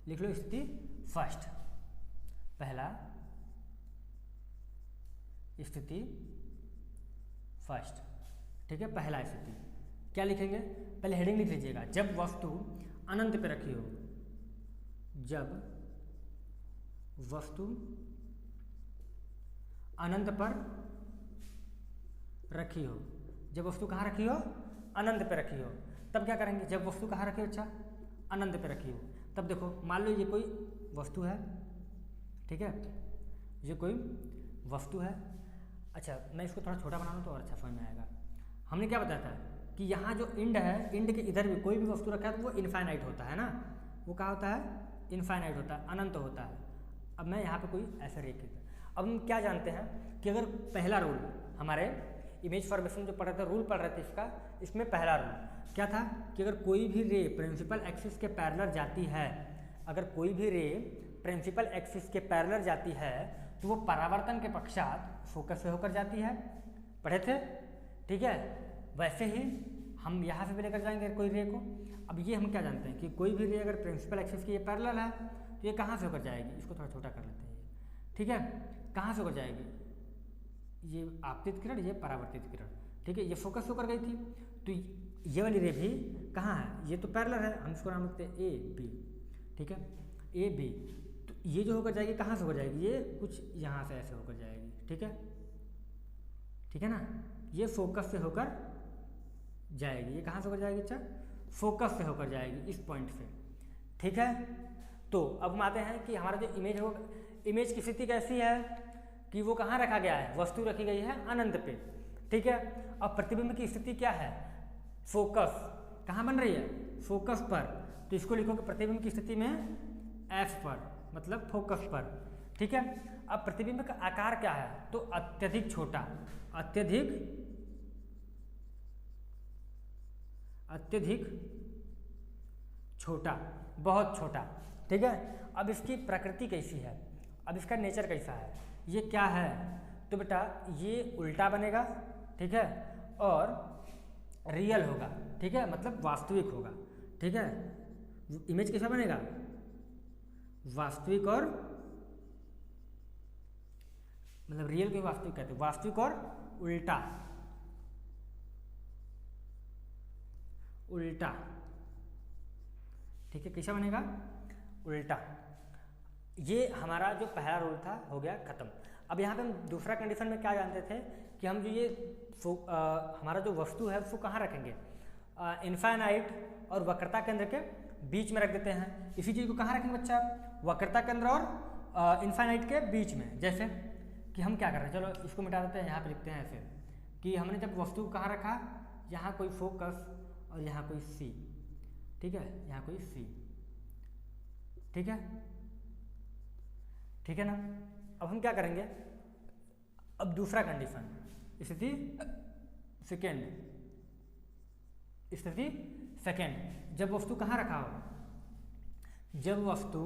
Speaker 1: लिख लो स्थिति फर्स्ट, पहला स्थिति फर्स्ट। ठीक है, पहला स्थिति क्या लिखेंगे, पहले हेडिंग लिख लीजिएगा, जब वस्तु अनंत पे रखी हो, जब वस्तु अनंत पर रखी हो, जब वस्तु कहाँ रखी हो, अनंत पे रखी हो, तब क्या करेंगे, जब वस्तु कहाँ रखी हो, अच्छा अनंत पे रखी हो, तब देखो मान लो ये कोई वस्तु है, ठीक है, ये कोई वस्तु है। अच्छा मैं इसको थोड़ा छोटा बना लूँ तो और अच्छा समझ में आएगा। हमने क्या बताया था कि यहाँ जो इंड है, इंड के इधर भी कोई भी वस्तु रखा है तो वो इनफाइनाइट होता है ना, वो क्या होता है, इनफाइनाइट होता है, अनंत होता है। अब मैं यहाँ पे कोई ऐसा रेखित, अब हम क्या जानते हैं कि अगर पहला रूल हमारे इमेज फॉर्मेशन जो पढ़ रहे थे, रूल पढ़ रहे थे इसका, इसमें पहला रूल क्या था कि अगर कोई भी रे प्रिंसिपल एक्सिस के पैरेलल जाती है, अगर कोई भी रे प्रिंसिपल एक्सिस के पैरेलल जाती है तो वो परावर्तन के पश्चात फोकस से होकर जाती है, पढ़े थे। ठीक है, वैसे ही हम यहाँ से भी लेकर जाएंगे कोई रे को। अब ये हम क्या जानते हैं कि कोई भी रे अगर प्रिंसिपल एक्सिस की ये पैरेलल है तो ये कहाँ से होकर जाएगी, इसको थोड़ा छोटा कर लेते हैं। ठीक है, कहाँ से होकर जाएगी, ये आपतित किरण, ये परावर्तित किरण। ठीक है, ये फोकस होकर गई थी, तो ये वाली रे भी कहाँ है, ये तो पैरेलल है, हम इसको नाम रखते हैं ए बी। ठीक है, ए बी, तो ये जो होकर जाएगी कहाँ से होकर जाएगी, ये कुछ यहाँ से ऐसे होकर जाएगी। ठीक है, ठीक है ना, ये फोकस से होकर जाएगी, ये कहाँ से होकर जाएगी, अच्छा फोकस से होकर जाएगी इस पॉइंट से। ठीक है, तो अब हम आते हैं कि हमारा जो इमेज हो, इमेज की स्थिति कैसी है कि वो कहाँ रखा गया है, वस्तु रखी गई है अनंत पे। ठीक है, अब प्रतिबिंब की स्थिति क्या है, फोकस कहाँ बन रही है, फोकस पर, तो इसको लिखोगे प्रतिबिंब की स्थिति में एफ पर, मतलब फोकस पर। ठीक है, अब प्रतिबिंब का आकार क्या है, तो अत्यधिक छोटा, अत्यधिक छोटा, बहुत छोटा। ठीक है, अब इसकी प्रकृति कैसी है, अब इसका नेचर कैसा है, ये क्या है, तो बेटा ये उल्टा बनेगा, ठीक है, और रियल होगा, ठीक है, मतलब वास्तविक होगा, ठीक है। इमेज कैसा बनेगा? वास्तविक और मतलब रियल को वास्तविक कहते हैं, वास्तविक और उल्टा, उल्टा, ठीक है, कैसा बनेगा? उल्टा। ये हमारा जो पहला रूल था हो गया खत्म। अब यहाँ पे हम दूसरा कंडीशन में क्या जानते थे कि हम जो ये हमारा जो वस्तु है उसको कहाँ रखेंगे? इनफाइनाइट और वक्रता केंद्र के बीच में रख देते हैं। इसी चीज़ को कहाँ रखेंगे बच्चा? वक्रता केंद्र और इनफाइनाइट के बीच में। जैसे कि हम क्या कर रहे हैं, चलो इसको मिटा देते हैं, यहाँ पे लिखते हैं ऐसे कि हमने जब वस्तु को कहाँ रखा, यहाँ कोई फोकस और यहाँ कोई सी, ठीक है, यहाँ कोई सी, ठीक है, ठीक है ना। अब हम क्या करेंगे? अब दूसरा कंडीशन, स्थिति सेकेंड, स्थिति सेकेंड, जब वस्तु कहाँ रखा हो, जब वस्तु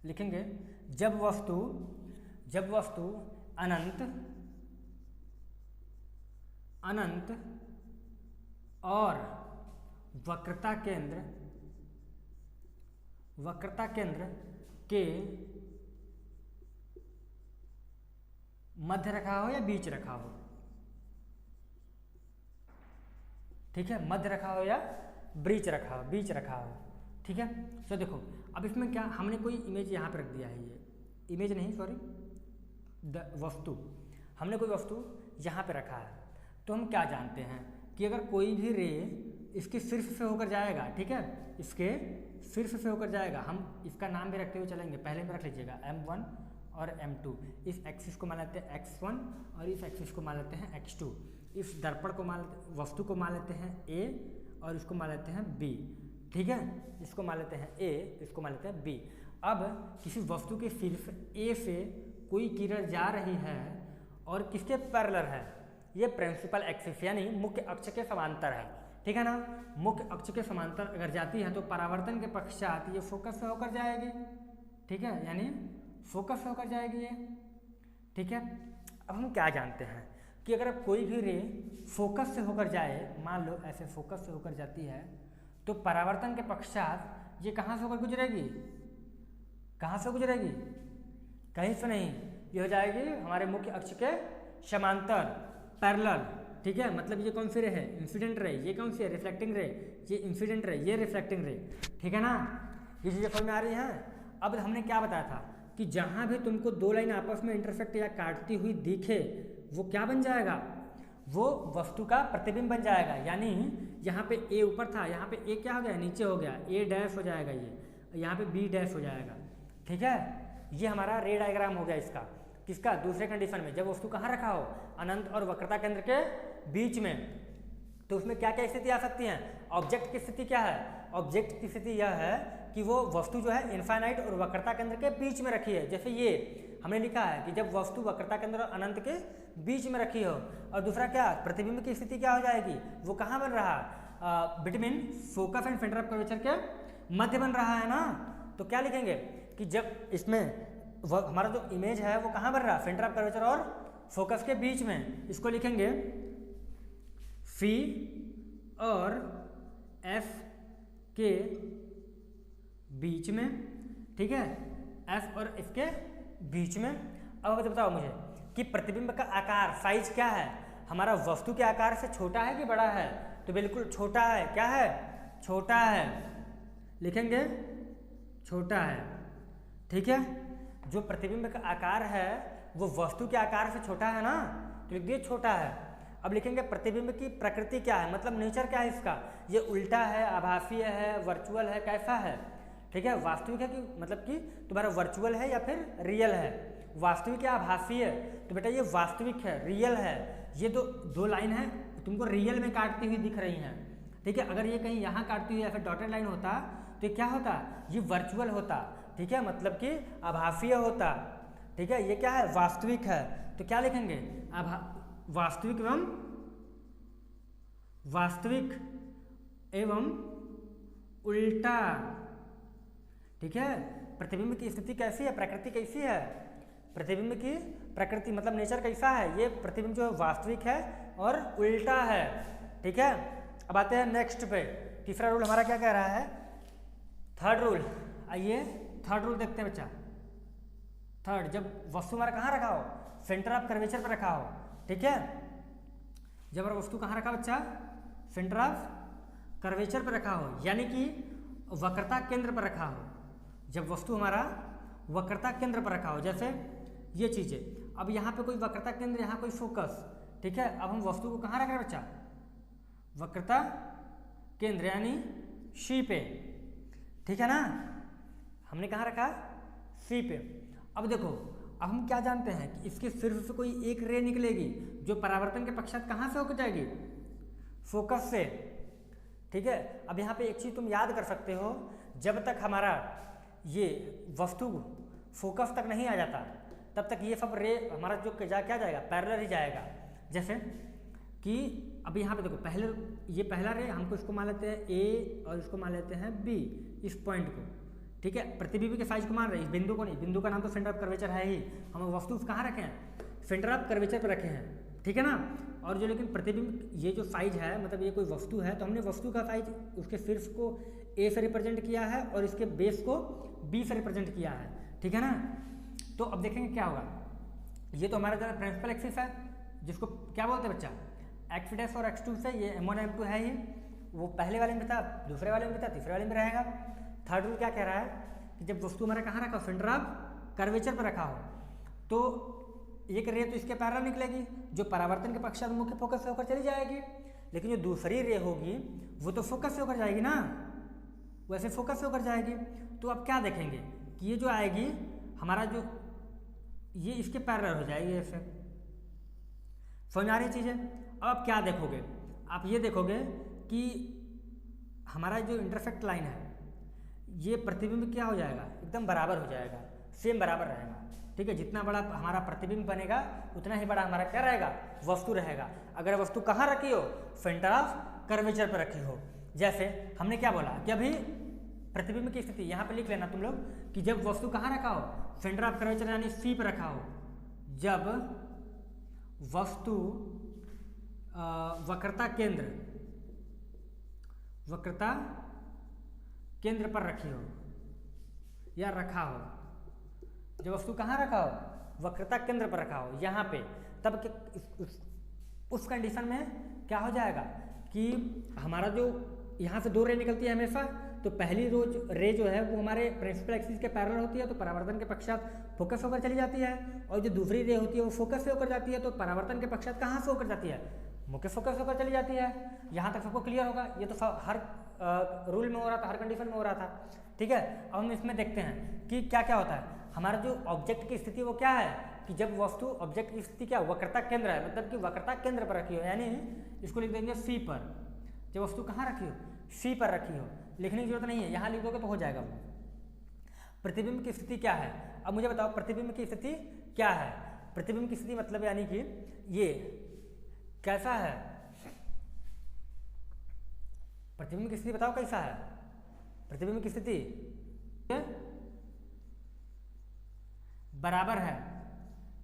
Speaker 1: लिखेंगे, जब वस्तु अनंत अनंत और वक्रता केंद्र के मध्य रखा हो या बीच रखा हो, ठीक है, मध्य रखा हो या बीच रखा हो, ठीक है। तो देखो अब इसमें क्या, हमने कोई इमेज यहाँ पे रख दिया है, ये इमेज नहीं, सॉरी, वस्तु, हमने कोई वस्तु यहाँ पे रखा है। तो हम क्या जानते हैं कि अगर कोई भी रे इसके शीर्ष से होकर जाएगा, ठीक है, इसके शीर्ष से होकर जाएगा, हम इसका नाम भी रखते हुए चलेंगे, पहले में रख लीजिएगा M1 और M2। इस एक्सिस को मान लेते हैं X1 और इस एक्सिस को मान लेते हैं X2। इस दर्पण को वस्तु को मान लेते हैं A और इसको मान लेते हैं B, ठीक है, इसको मान लेते हैं A, इसको मान लेते हैं B। अब किसी वस्तु के शीर्ष A से कोई किरण जा रही है और किसके पैरेलल है? ये प्रिंसिपल एक्सिस यानी मुख्य अक्ष के समांतर है, ठीक है ना। मुख्य अक्ष के समांतर अगर जाती है तो परावर्तन के पश्चात ये फोकस से होकर जाएगी, ठीक है, यानी फोकस से होकर जाएगी ये, ठीक है। अब हम क्या जानते हैं कि अगर कोई भी रे फोकस से होकर जाए, मान लो ऐसे फोकस से होकर जाती है, तो परावर्तन के पश्चात ये कहाँ से होकर गुजरेगी? कहाँ से गुजरेगी? कहीं से नहीं, ये हो जाएगी हमारे मुख्य अक्ष के समांतर, पैरेलल, ठीक है। मतलब ये कौन सी रे है? Incident ray. ये कौन सी है? रिफ्लेक्टिंग रे। ये इंसिडेंट रे, ये रिफ्लेक्टिंग रे, ठीक है ना। ये चीज़ें समझ में आ रही हैं। अब हमने क्या बताया था कि जहाँ भी तुमको दो लाइन आपस में इंटरसेक्ट या काटती हुई दिखे, वो क्या बन जाएगा? वो वस्तु का प्रतिबिंब बन जाएगा। यानी यहाँ पे ए ऊपर था, यहाँ पे ए क्या हो गया? नीचे हो गया, ए डैश हो जाएगा, ये यहाँ पे बी डैश हो जाएगा, ठीक है। ये हमारा रे डायग्राम हो गया इसका, किसका? दूसरे कंडीशन में, जब वस्तु कहाँ रखा हो? अनंत और वक्रता केंद्र के बीच में। तो उसमें क्या क्या स्थिति आ सकती हैं? ऑब्जेक्ट की स्थिति क्या है? ऑब्जेक्ट की स्थिति यह है कि वो वस्तु जो है इनफाइनाइट और वक्रता केंद्र के बीच में रखी है। जैसे ये हमने लिखा है कि जब वस्तु वक्रता केंद्र और अनंत के बीच में रखी हो। और दूसरा क्या? प्रतिबिंब की स्थिति क्या हो जाएगी? वो कहाँ बन रहा है? Between focus and centre of curvature के मध्य बन रहा है ना। तो क्या लिखेंगे कि जब इसमें हमारा जो इमेज है वो कहाँ बन रहा है? सेंटर ऑफ कर्वेचर और फोकस के बीच में। इसको लिखेंगे फी और एफ के बीच में, ठीक है, एफ और एफ के बीच में। अब बताओ मुझे कि प्रतिबिंब का आकार, साइज क्या है? हमारा वस्तु के आकार से छोटा है कि बड़ा है? तो बिल्कुल छोटा है। क्या है? छोटा है। लिखेंगे छोटा है, ठीक है। जो प्रतिबिंब का आकार है वो वस्तु के आकार से छोटा है ना, तो लिख दिए छोटा है। अब लिखेंगे प्रतिबिंब की प्रकृति क्या है, मतलब नेचर क्या है इसका? ये उल्टा है, आभासीय है, वर्चुअल है, कैसा है? ठीक है, वास्तविक है कि मतलब कि तुम्हारा वर्चुअल है या फिर रियल है? वास्तविक या आभासीय? तो बेटा ये वास्तविक है, रियल है। ये दो लाइन है तुमको रियल में काटती हुई दिख रही हैं, ठीक है। अगर ये कहीं यहाँ काटती हुई या फिर डॉटेड लाइन होता तो ये क्या होता? ये वर्चुअल होता, ठीक है, मतलब कि आभासीय होता, ठीक है। ये क्या है? वास्तविक है। तो क्या लिखेंगे? वास्तविक एवं उल्टा, ठीक है। प्रतिबिंब की स्थिति कैसी है? प्रकृति कैसी है? प्रतिबिंब की प्रकृति मतलब नेचर कैसा है, ये प्रतिबिंब जो है वास्तविक है और उल्टा है। ठीक है, अब आते हैं नेक्स्ट पे। तीसरा रूल हमारा क्या कह रहा है, थर्ड रूल। आइए थर्ड रूल देखते हैं बच्चा। थर्ड, जब वस्तु हमारा कहाँ रखा हो, सेंटर ऑफ कर्वेचर पर रखा हो। ठीक है, जब हमारा वस्तु कहाँ रखा बच्चा, सेंटर ऑफ कर्वेचर पर रखा हो, यानी कि वक्रता केंद्र पर रखा हो। जब वस्तु हमारा वक्रता केंद्र पर रखा हो, जैसे ये चीजें, अब यहाँ पे कोई वक्रता केंद्र, यहाँ कोई फोकस। ठीक है, अब हम वस्तु को कहाँ रख रहे हैं बच्चा, वक्रता केंद्र यानी सी पे। ठीक है ना, हमने कहाँ रखा, सी पे। अब देखो, अब हम क्या जानते हैं कि इसके सिर्फ से कोई एक रे निकलेगी जो परावर्तन के पश्चात कहाँ से होकर जाएगी, फोकस से। ठीक है, अब यहाँ पे एक चीज तुम याद कर सकते हो, जब तक हमारा ये वस्तु फोकस तक नहीं आ जाता तब तक ये सब रे हमारा जो क्या जाएगा, पैरेलल ही जाएगा। जैसे कि अब यहाँ पे देखो, पहले ये पहला रे हमको इसको मान लेते हैं ए और इसको मान लेते हैं बी, इस पॉइंट को। ठीक है, प्रतिबिंब के साइज को मान रहे हैं, इस बिंदु को नहीं। बिंदु का नाम तो सेंटर ऑफ कर्वेचर है ही, हम वस्तु कहाँ रखे हैं, सेंटर ऑफ कर्वेचर पर रखे हैं। ठीक है ना, और जो लेकिन प्रतिबिंब ये जो साइज है, मतलब ये कोई वस्तु है तो हमने वस्तु का साइज उसके शीर्ष को ए से रिप्रेजेंट किया है और इसके बेस को बी से रिप्रेजेंट किया है। ठीक है ना, तो अब देखेंगे क्या होगा। ये तो हमारा जो प्रिंसिपल एक्सिस है, जिसको क्या बोलते हैं बच्चा, एक्स डैश और x2 से, ये m1 m2 है ही, वो पहले वाले में था, दूसरे वाले में था, तीसरे वाले में रहेगा। थर्ड रूल क्या कह रहा है कि जब वस्तु हमारा कहाँ रखा हो, सेंटर ऑफ कर्वेचर पर रखा हो, तो एक रे तो इसके पैरेलल निकलेगी जो परावर्तन के पश्चात मुख्य फोकस से होकर चली जाएगी, लेकिन जो दूसरी रे होगी वो तो फोकस से होकर जाएगी ना, वैसे फोकस से होकर जाएगी। तो अब क्या देखेंगे कि ये जो आएगी हमारा जो ये इसके पैरेलल हो जाएगी, ऐसे समझ आ रही चीज़ें। अब आप क्या देखोगे, आप ये देखोगे कि हमारा जो इंटरसेक्ट लाइन है ये प्रतिबिंब क्या हो जाएगा, एकदम बराबर हो जाएगा, सेम बराबर रहेगा। ठीक है, जितना बड़ा हमारा प्रतिबिंब बनेगा उतना ही बड़ा हमारा क्या रहेगा, वस्तु रहेगा। अगर वस्तु कहाँ रखी हो, सेंटर ऑफ कर्वेचर पर रखी हो। जैसे हमने क्या बोला कि अभी प्रतिबिंब की स्थिति यहाँ पे लिख लेना तुम लोग कि जब वस्तु कहाँ रखा हो, सेंटर ऑफ कर्वेचर यानी सी पर रखा हो, जब वस्तु वक्रता केंद्र पर रखी हो या रखा हो, जब वस्तु कहाँ रखा हो, वक्रता केंद्र पर रखा हो यहाँ पे, तब उस कंडीशन में क्या हो जाएगा कि हमारा जो यहाँ से दो रे निकलती है हमेशा, तो पहली रे जो है वो हमारे प्रिंसिपल एक्सिस के पैरेलल होती है, तो परावर्तन के पश्चात फोकस होकर चली जाती है, और जो दूसरी रे होती है वो फोकस से होकर जाती है, तो परावर्तन के पश्चात कहाँ से होकर जाती है, मुख्य फोकस होकर चली जाती है। यहाँ तक सबको क्लियर होगा, ये तो हर रूल में हो रहा था, हर कंडीशन में हो रहा था। ठीक है, अब हम इसमें देखते हैं कि क्या क्या होता है। हमारा जो ऑब्जेक्ट की स्थिति वो क्या है कि जब वस्तु ऑब्जेक्ट की स्थिति क्या, वक्रता केंद्र है, मतलब कि वक्रता केंद्र पर रखी हो, यानी इसको लिख देंगे सी पर। जब वस्तु कहाँ रखी हो, सी पर रखी हो, लिखने की जरूरत नहीं है, यहाँ लिख दोगे तो हो जाएगा वो। प्रतिबिंब की स्थिति क्या है, अब मुझे बताओ प्रतिबिंब की स्थिति क्या है। प्रतिबिंब की स्थिति मतलब यानी कि ये कैसा है, प्रतिबिंब की स्थिति बताओ कैसा है। प्रतिबिंब की स्थिति बराबर है।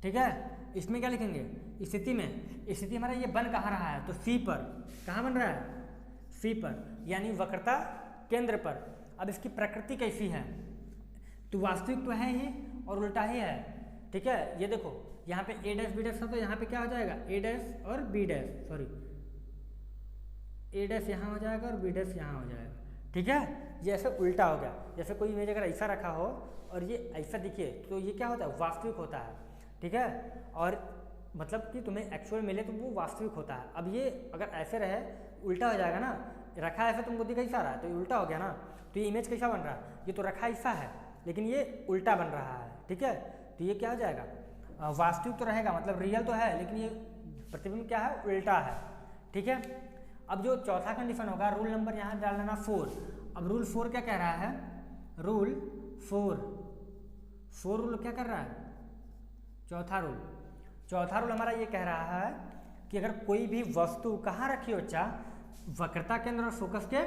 Speaker 1: ठीक है, इसमें क्या लिखेंगे, स्थिति में, स्थिति हमारा ये बन कहाँ रहा है, तो सी पर। कहाँ बन रहा है, सी पर, यानी वक्रता केंद्र पर। अब इसकी प्रकृति कैसी है, तो वास्तविक तो है ही और उल्टा ही है। ठीक है, ये देखो यहाँ पे ए डैश बी डैश था, तो यहाँ पे क्या हो जाएगा, ए डैश और बी डैश, सॉरी ए डैश यहाँ हो जाएगा और बी डैश यहाँ हो जाएगा। ठीक है, ये ऐसे उल्टा हो गया। जैसे कोई इमेज अगर ऐसा रखा हो और ये ऐसा दिखे तो ये क्या होता है, वास्तविक होता है। ठीक है, और मतलब कि तुम्हें एक्चुअल मिले तो वो वास्तविक होता है। अब ये अगर ऐसे रहे उल्टा हो जाएगा ना, रखा ऐसा तुमको दिख कैसा रहा है, तो ये उल्टा हो गया ना, तो ये इमेज कैसा बन रहा है, ये तो रखा ऐसा है लेकिन ये उल्टा बन रहा है। ठीक है, तो ये क्या हो जाएगा, वास्तविक तो रहेगा, मतलब रियल तो है, लेकिन ये प्रतिबिंब क्या है, उल्टा है। ठीक है, अब जो चौथा कंडीशन होगा, रूल नंबर यहाँ डाल देना 4। अब रूल 4 क्या कह रहा है, रूल 4 रूल क्या कर रहा है, चौथा रूल हमारा ये कह रहा है कि अगर कोई भी वस्तु कहाँ रखी हो, वक्रता केंद्र और फोकस के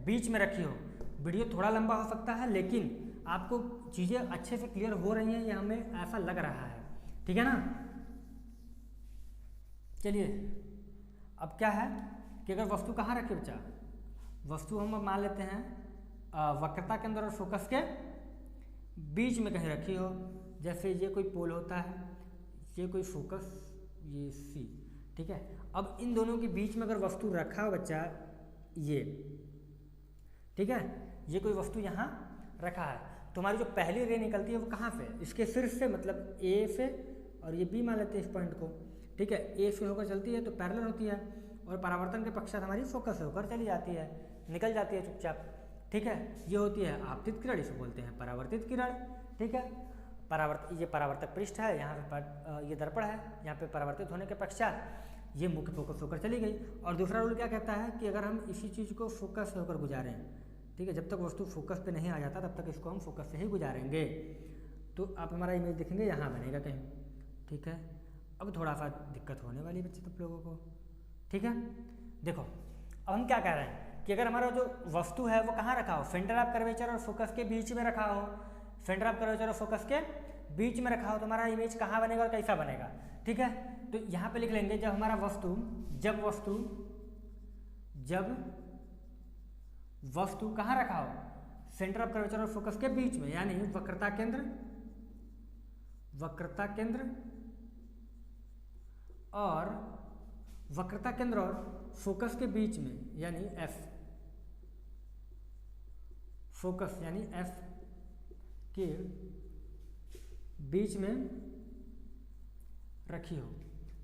Speaker 1: बीच में रखी हो। वीडियो थोड़ा लंबा हो सकता है लेकिन आपको चीज़ें अच्छे से क्लियर हो रही हैं, ये हमें ऐसा लग रहा है। ठीक है ना। चलिए अब क्या है कि अगर वस्तु कहाँ रखी बच्चा, वस्तु हम मान लेते हैं वक्रता केंद्र और फोकस के बीच में कहीं रखी हो। जैसे ये कोई पोल होता है, ये कोई फोकस, ये सी, ठीक है। अब इन दोनों के बीच में अगर वस्तु रखा हो बच्चा, ये, ठीक है, ये कोई वस्तु यहाँ रखा है, तो हमारी जो पहली रे निकलती है वो कहाँ से, इसके शीर्ष से, मतलब ए से, और ये बी मान लेते हैं इस पॉइंट को, ठीक है। ए से होकर चलती है तो पैरेलल होती है, और परावर्तन के पश्चात हमारी फोकस होकर चली जाती है, निकल जाती है चुपचाप, ठीक है। ये होती है आपतित किरण, इसे बोलते हैं परावर्तित किरण, ठीक है। ये परावर्तक पृष्ठ है, यहाँ पे ये दर्पण है, यहाँ पे परावर्तित होने के पश्चात ये मुख्य फोकस होकर चली गई। और दूसरा रूल क्या कहता है कि अगर हम इसी चीज़ को फोकस से होकर गुजारें, ठीक है, जब तक वस्तु फोकस पे नहीं आ जाता तब तक इसको हम फोकस से ही गुजारेंगे। तो आप हमारा इमेज देखेंगे यहाँ बनेगा कहीं, ठीक है। अब थोड़ा सा दिक्कत होने वाली बच्चे सब लोगों को, ठीक है। देखो अब हम क्या कह रहे हैं कि अगर हमारा जो वस्तु है वो कहाँ रखा हो, सेंटर ऑफ कर्वेचर और फोकस के बीच में रखा हो, सेंटर ऑफ कर्वेचर और फोकस के बीच में रखा हो, तो हमारा इमेज कहाँ बनेगा और कैसा बनेगा, ठीक है। तो यहाँ पे लिख लेंगे जब हमारा वस्तु कहाँ रखा हो, सेंटर ऑफ कर्वेचर और फोकस के बीच में, यानी वक्रता केंद्र और फोकस के बीच में, यानी एफ, फोकस यानी एफ के बीच में रखी हो,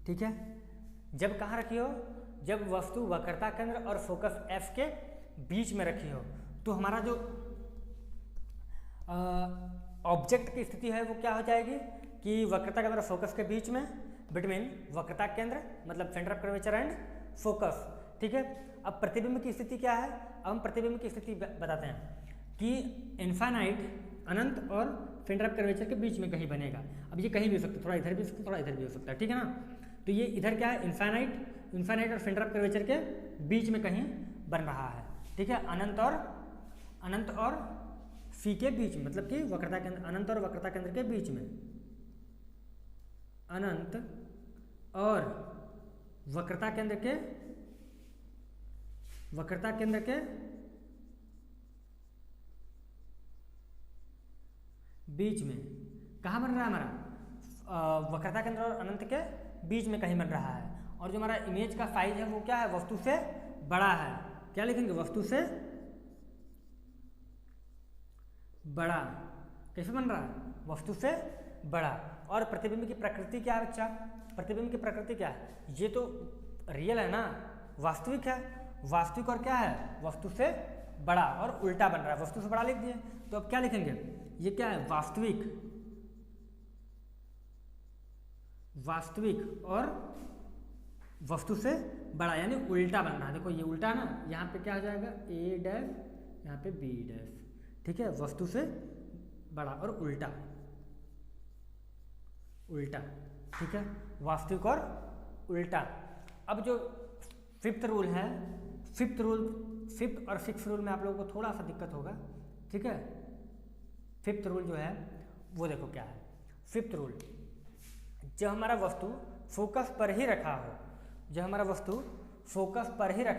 Speaker 1: ठीक है। जब कहाँ रखी हो, जब वस्तु वक्रता केंद्र और फोकस एफ के बीच में रखी हो, तो हमारा जो ऑब्जेक्ट की स्थिति है वो क्या हो जाएगी कि वक्रता केंद्र और फोकस के बीच में, बिटवीन वक्रता केंद्र मतलब centre of curvature and focus, ठीक है। अब प्रतिबिंब की स्थिति क्या है, अब हम प्रतिबिंब की स्थिति बताते हैं कि इनफाइनाइट, अनंत और सेंटर ऑफ कर्वेचर के बीच में कहीं बनेगा। अब ये कहीं भी हो सकता है, थोड़ा इधर भी हो सकता है, थोड़ा इधर भी हो सकता है, ठीक है ना। तो ये इधर क्या है, इनफाइनाइट और सेंटर ऑफ कर्वेचर के बीच में कहीं बन रहा है, ठीक है। अनंत और सी के बीच में, मतलब कि वक्रता केंद्र, अनंत और वक्रता केंद्र के बीच में, अनंत और वक्रता केंद्र के बीच में कहाँ बन रहा है हमारा, वक्रता केंद्र और अनंत के बीच में कहीं बन रहा है। और जो हमारा इमेज का साइज है वो क्या है, वस्तु से बड़ा है। क्या लिखेंगे, वस्तु से बड़ा। कैसे बन रहा है, वस्तु से बड़ा। और प्रतिबिंब की प्रकृति क्या है बच्चा, प्रतिबिंब की प्रकृति क्या है, ये तो रियल है ना, वास्तविक है, वास्तविक और क्या है, वस्तु से बड़ा, और उल्टा बन रहा है, वस्तु से बड़ा लिख दिए। तो अब क्या लिखेंगे, ये क्या है, वास्तविक और वस्तु से बड़ा, यानी उल्टा बन रहा है। देखो ये उल्टा ना, यहाँ पे क्या हो जाएगा, ए डैश, यहाँ पे बी डैश, ठीक है। वस्तु से बड़ा और उल्टा, ठीक है, वास्तविक और उल्टा। अब जो फिफ्थ रूल है, फिफ्थ और सिक्स्थ रूल में आप लोगों को थोड़ा सा दिक्कत होगा, ठीक है। फिफ्थ रूल जो है वो देखो क्या है। फिफ्थ रूल, जब हमारा वस्तु फोकस पर ही रखा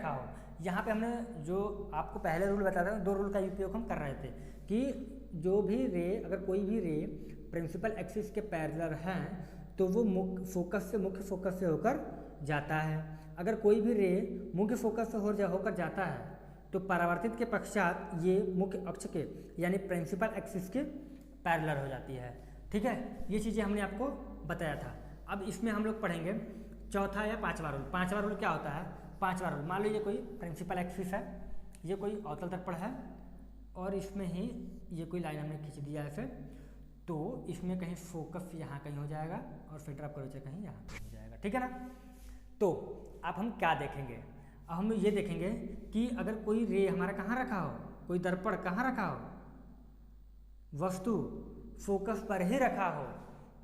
Speaker 1: हो, यहाँ पे हमने जो आपको पहले रूल बताया था, दो रूल का उपयोग हम कर रहे थे कि जो भी रे, अगर कोई भी रे प्रिंसिपल एक्सिस के पैरेलल हैं तो वो मुख्य फोकस से होकर जाता है। अगर कोई भी रे मुख्य फोकस से होकर जाता है तो परावर्तित के पश्चात ये मुख्य अक्ष के यानी प्रिंसिपल एक्सिस के पैरेलल हो जाती है, ठीक है। ये चीज़ें हमने आपको बताया था। अब इसमें हम लोग पढ़ेंगे चौथा या पांचवा रूल। पांचवा रूल क्या होता है, पांचवा रूल, मान लीजिए कोई प्रिंसिपल एक्सिस है, ये कोई अवतल दर्पण है और इसमें ही ये कोई लाइन हमने खींच दिया ऐसे, तो इसमें कहीं फोकस यहाँ कहीं हो जाएगा और सेंटर ऑफ कर्वेचर कहीं यहाँ हो जाएगा, ठीक है ना। तो अब हम क्या देखेंगे, अब हम ये देखेंगे कि अगर कोई रे हमारा कहाँ रखा हो, कोई दर्पण कहाँ रखा हो, वस्तु फोकस पर ही रखा हो,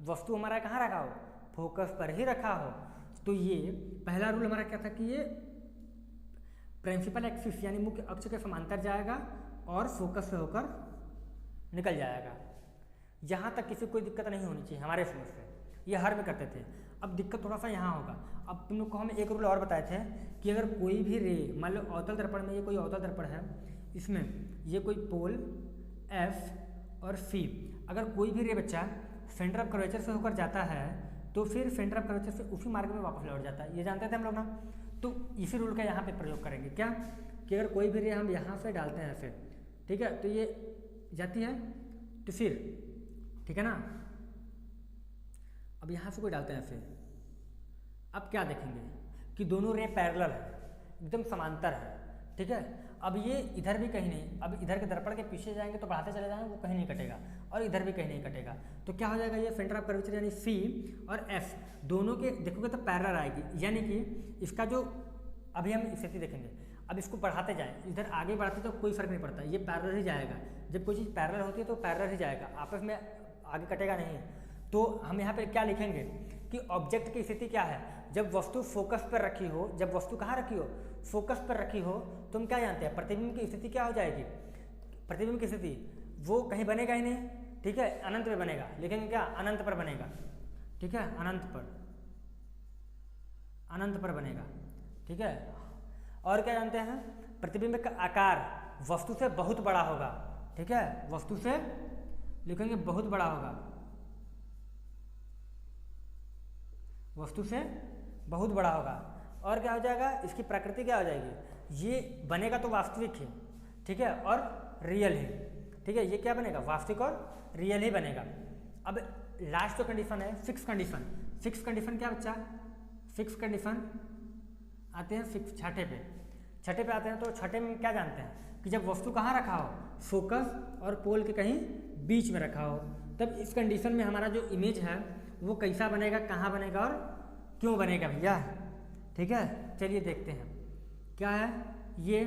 Speaker 1: वस्तु हमारा कहाँ रखा हो, फोकस पर ही रखा हो, तो ये पहला रूल हमारा क्या था कि ये प्रिंसिपल एक्सिस यानी मुख्य अक्ष के समांतर जाएगा और फोकस से होकर निकल जाएगा। यहाँ तक किसी कोई दिक्कत नहीं होनी चाहिए हमारे समझ से, ये हर में करते थे। अब दिक्कत थोड़ा सा यहाँ होगा। अब तुम लोग को हम एक रूल और बताए थे कि अगर कोई भी रे, मान लो अवतल दर्पण में, ये कोई अवतल दर्पण है, इसमें ये कोई पोल एफ और सी, अगर कोई भी रे बच्चा सेंटर ऑफ कर्वेचर से होकर जाता है तो फिर सेंटर ऑफ कर्वेचर से उसी मार्ग में वापस लौट जाता है। ये जानते थे हम लोग ना। तो इसी रूल का यहाँ पे प्रयोग करेंगे क्या, कि अगर कोई भी रे हम यहाँ से डालते हैं ऐसे, ठीक है, तो ये जाती है, तो फिर ठीक है ना, अब यहाँ से कोई डालते हैं ऐसे, अब क्या देखेंगे कि दोनों रे पैरेलल है, एकदम समांतर है, ठीक है। अब ये इधर भी कहीं नहीं, अब इधर के दर्पण के पीछे जाएंगे तो बढ़ाते चले जाएंगे, वो कहीं नहीं कटेगा, और इधर भी कहीं नहीं कटेगा। तो क्या हो जाएगा, ये सेंटर ऑफ कर्वेचर यानी सी और एफ दोनों के देखोगे तो पैरेलल आएगी, यानी कि इसका जो अभी हम स्थिति देखेंगे, अब इसको बढ़ाते जाएं, इधर आगे बढ़ाते तो कोई फर्क नहीं पड़ता, ये पैरेलल ही जाएगा। जब कोई चीज़ पैरेलल होती है तो पैरेलल ही जाएगा, आपस में आगे कटेगा नहीं। तो हम यहाँ पे क्या लिखेंगे कि ऑब्जेक्ट की स्थिति क्या है, जब वस्तु फोकस पर रखी हो, जब वस्तु कहाँ रखी हो, फोकस पर रखी हो, तो हम क्या जानते हैं प्रतिबिंब की स्थिति क्या हो जाएगी, प्रतिबिंब की स्थिति वो कहीं बनेगा ही नहीं, ठीक है, अनंत में बनेगा, लेकिन क्या अनंत पर बनेगा, ठीक है, अनंत पर बनेगा, ठीक है। और क्या जानते हैं, प्रतिबिंब का आकार वस्तु से बहुत बड़ा होगा, ठीक है, वस्तु से लिखेंगे बहुत बड़ा होगा, वस्तु से बहुत बड़ा होगा। और क्या हो जाएगा, इसकी प्रकृति क्या हो जाएगी, ये बनेगा तो वास्तविक है, ठीक है, और रियल है, ठीक है, ये क्या बनेगा, वास्तविक और रियल ही बनेगा। अब लास्ट जो कंडीशन है फिक्स कंडीशन, फिक्स कंडीशन क्या बच्चा, फिक्स कंडीशन आते हैं फिक्स छठे पे आते हैं। तो छठे में क्या जानते हैं कि जब वस्तु कहाँ रखा हो, फोकस और पोल के कहीं बीच में रखा हो, तब इस कंडीशन में हमारा जो इमेज है वो कैसा बनेगा, कहाँ बनेगा और क्यों बनेगा भैया, ठीक है। चलिए देखते हैं क्या है ये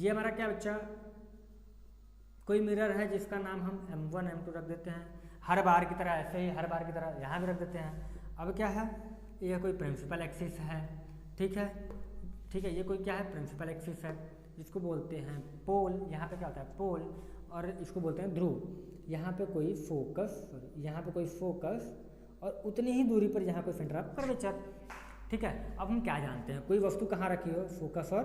Speaker 1: हमारा क्या बच्चा, कोई मिरर है जिसका नाम हम M1 M2 रख देते हैं, हर बार की तरह ऐसे ही हर बार की तरह यहाँ भी रख देते हैं। अब क्या है, ये कोई प्रिंसिपल एक्सिस है, ठीक है, ये कोई क्या है, प्रिंसिपल एक्सिस है, जिसको बोलते हैं पोल, यहाँ पे क्या होता है पोल, और इसको बोलते हैं ध्रुव। यहाँ पे कोई फोकस और उतनी ही दूरी पर यहाँ कोई सेंटर ऑफ कर्वेचर, ठीक है। अब हम क्या जानते हैं, कोई वस्तु कहाँ रखी हो, फोकस और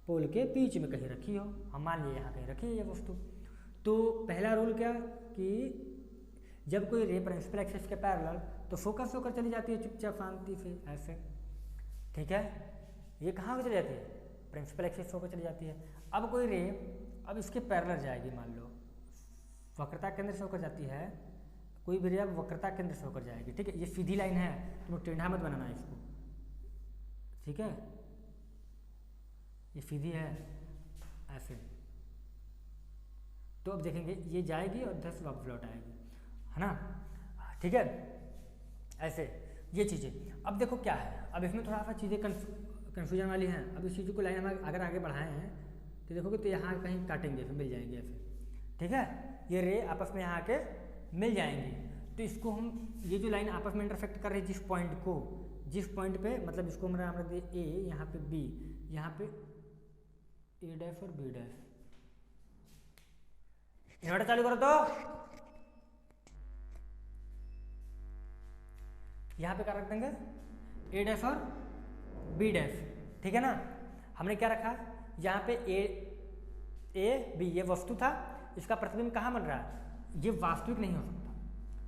Speaker 1: पोल के बीच में कहीं रखी हो, हम मान लिए यहाँ कहीं रखी है ये वस्तु। तो पहला रूल क्या कि जब कोई रे प्रिंसिपल एक्सिस के पैरेलल तो फोकस होकर चली जाती है चुपचाप शांति से ऐसे, ठीक है, ये कहाँ होकर चली जाती है, प्रिंसिपल एक्सिस होकर चली जाती है। अब कोई रे अब इसके पैरेलल जाएगी, मान लो वक्रता केंद्र से होकर जाती है, कोई भी रे अब वक्रता केंद्र से होकर जाएगी, ठीक है, ये सीधी लाइन है, तुम टेढ़ा मत बनाना इसको, ठीक है, ये सीधी है ऐसे। तो अब देखेंगे ये जाएगी और 10 वापस लौट आएगी, है ना, ठीक है, ऐसे ये चीज़ें। अब देखो क्या है, अब इसमें थोड़ा सा चीज़ें कन्फ्यूजन वाली हैं। अब इस चीज़ को लाइन हम अगर आगे बढ़ाए हैं तो देखोगे तो यहाँ कहीं काटेंगे फिर मिल जाएंगे ऐसे, ठीक है, ये रे आपस में यहाँ के मिल जाएंगी। तो इसको हम ये जो लाइन आपस में इंटरसेक्ट कर रही है जिस पॉइंट पे मतलब इसको हम रख दिए ए, यहाँ पे बी, यहाँ पे ए डैश और बी डैश। इन्वर्टर चालू करो तो यहाँ पे क्या रख देंगे ए डैश और बी डैश, ठीक है ना। हमने क्या रखा यहाँ पे ए बी, ये वस्तु था, इसका प्रतिबिंब कहाँ बन रहा है, ये वास्तविक नहीं हो सकता,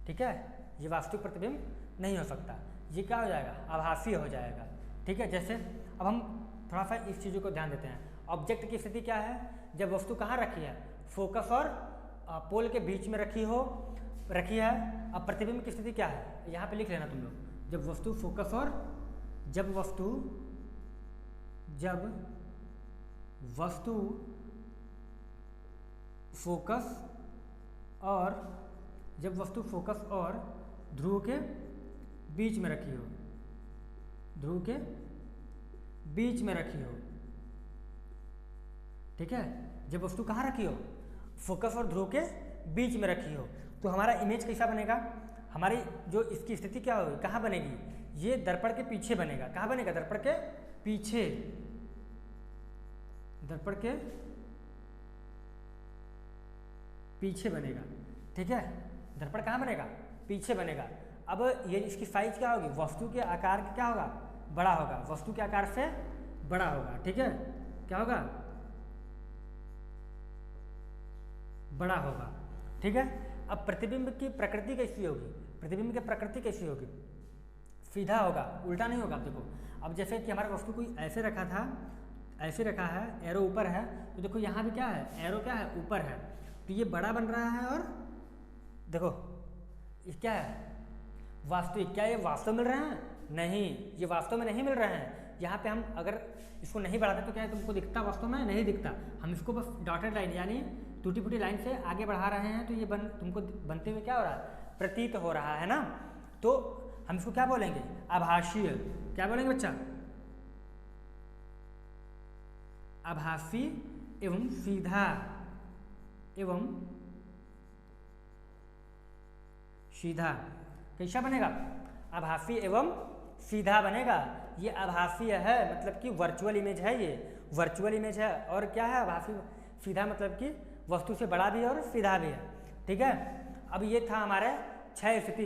Speaker 1: ठीक है, ये वास्तविक प्रतिबिंब नहीं हो सकता, ये क्या हो जाएगा, आभासी हो जाएगा, ठीक है। जैसे अब हम थोड़ा सा इस चीज़ों को ध्यान देते हैं, ऑब्जेक्ट की स्थिति क्या है, जब वस्तु कहाँ रखी है, फोकस और पोल के बीच में रखी है। अब प्रतिबिंब की स्थिति क्या है, यहाँ पे लिख लेना तुम लोग, जब वस्तु फोकस और जब वस्तु फोकस और ध्रुव के बीच में रखी हो, ठीक है, जब वस्तु कहाँ रखी हो, फोकस और ध्रुव के बीच में रखी हो, तो हमारा इमेज कैसा बनेगा, हमारी जो इसकी स्थिति क्या होगी, कहाँ बनेगी, ये दर्पण के पीछे बनेगा, कहाँ बनेगा, दर्पण के पीछे बनेगा, ठीक है, दर्पण कहाँ बनेगा, पीछे बनेगा। अब ये इसकी साइज क्या होगी, वस्तु के आकार का क्या होगा, बड़ा होगा, वस्तु के आकार से बड़ा होगा। ठीक है, क्या होगा, बड़ा होगा। ठीक है, अब प्रतिबिंब की प्रकृति कैसी होगी, प्रतिबिंब की प्रकृति कैसी होगी, सीधा होगा, उल्टा नहीं होगा। देखो अब जैसे कि हमारा वस्तु कोई ऐसे रखा था, ऐसे रखा है, एरो ऊपर है, तो देखो यहाँ भी क्या है, एरो क्या है, ऊपर है, तो ये बड़ा बन रहा है। और देखो ये क्या है, वास्तविक, क्या ये वास्तव मिल रहे हैं, नहीं, ये वास्तव में नहीं मिल रहे हैं। यहाँ पे हम अगर इसको नहीं बढ़ाते तो क्या है, तुमको दिखता, वास्तव में नहीं दिखता, हम इसको बस डॉटेड लाइन यानी टूटी फूटी लाइन से आगे बढ़ा रहे हैं, तो ये तुमको बनते हुए क्या हो रहा है, प्रतीत हो रहा है ना। तो हम इसको क्या बोलेंगे, आभासीय, क्या बोलेंगे बच्चा, आभासी एवं सीधा, एवं सीधा कैसा बनेगा, आभासी एवं सीधा बनेगा। ये आभासीय है मतलब कि वर्चुअल इमेज है, ये वर्चुअल इमेज है। और क्या है, आभासी सीधा मतलब कि वस्तु से बड़ा भी है और सीधा भी है। ठीक है, अब ये था हमारे 6 स्थिति,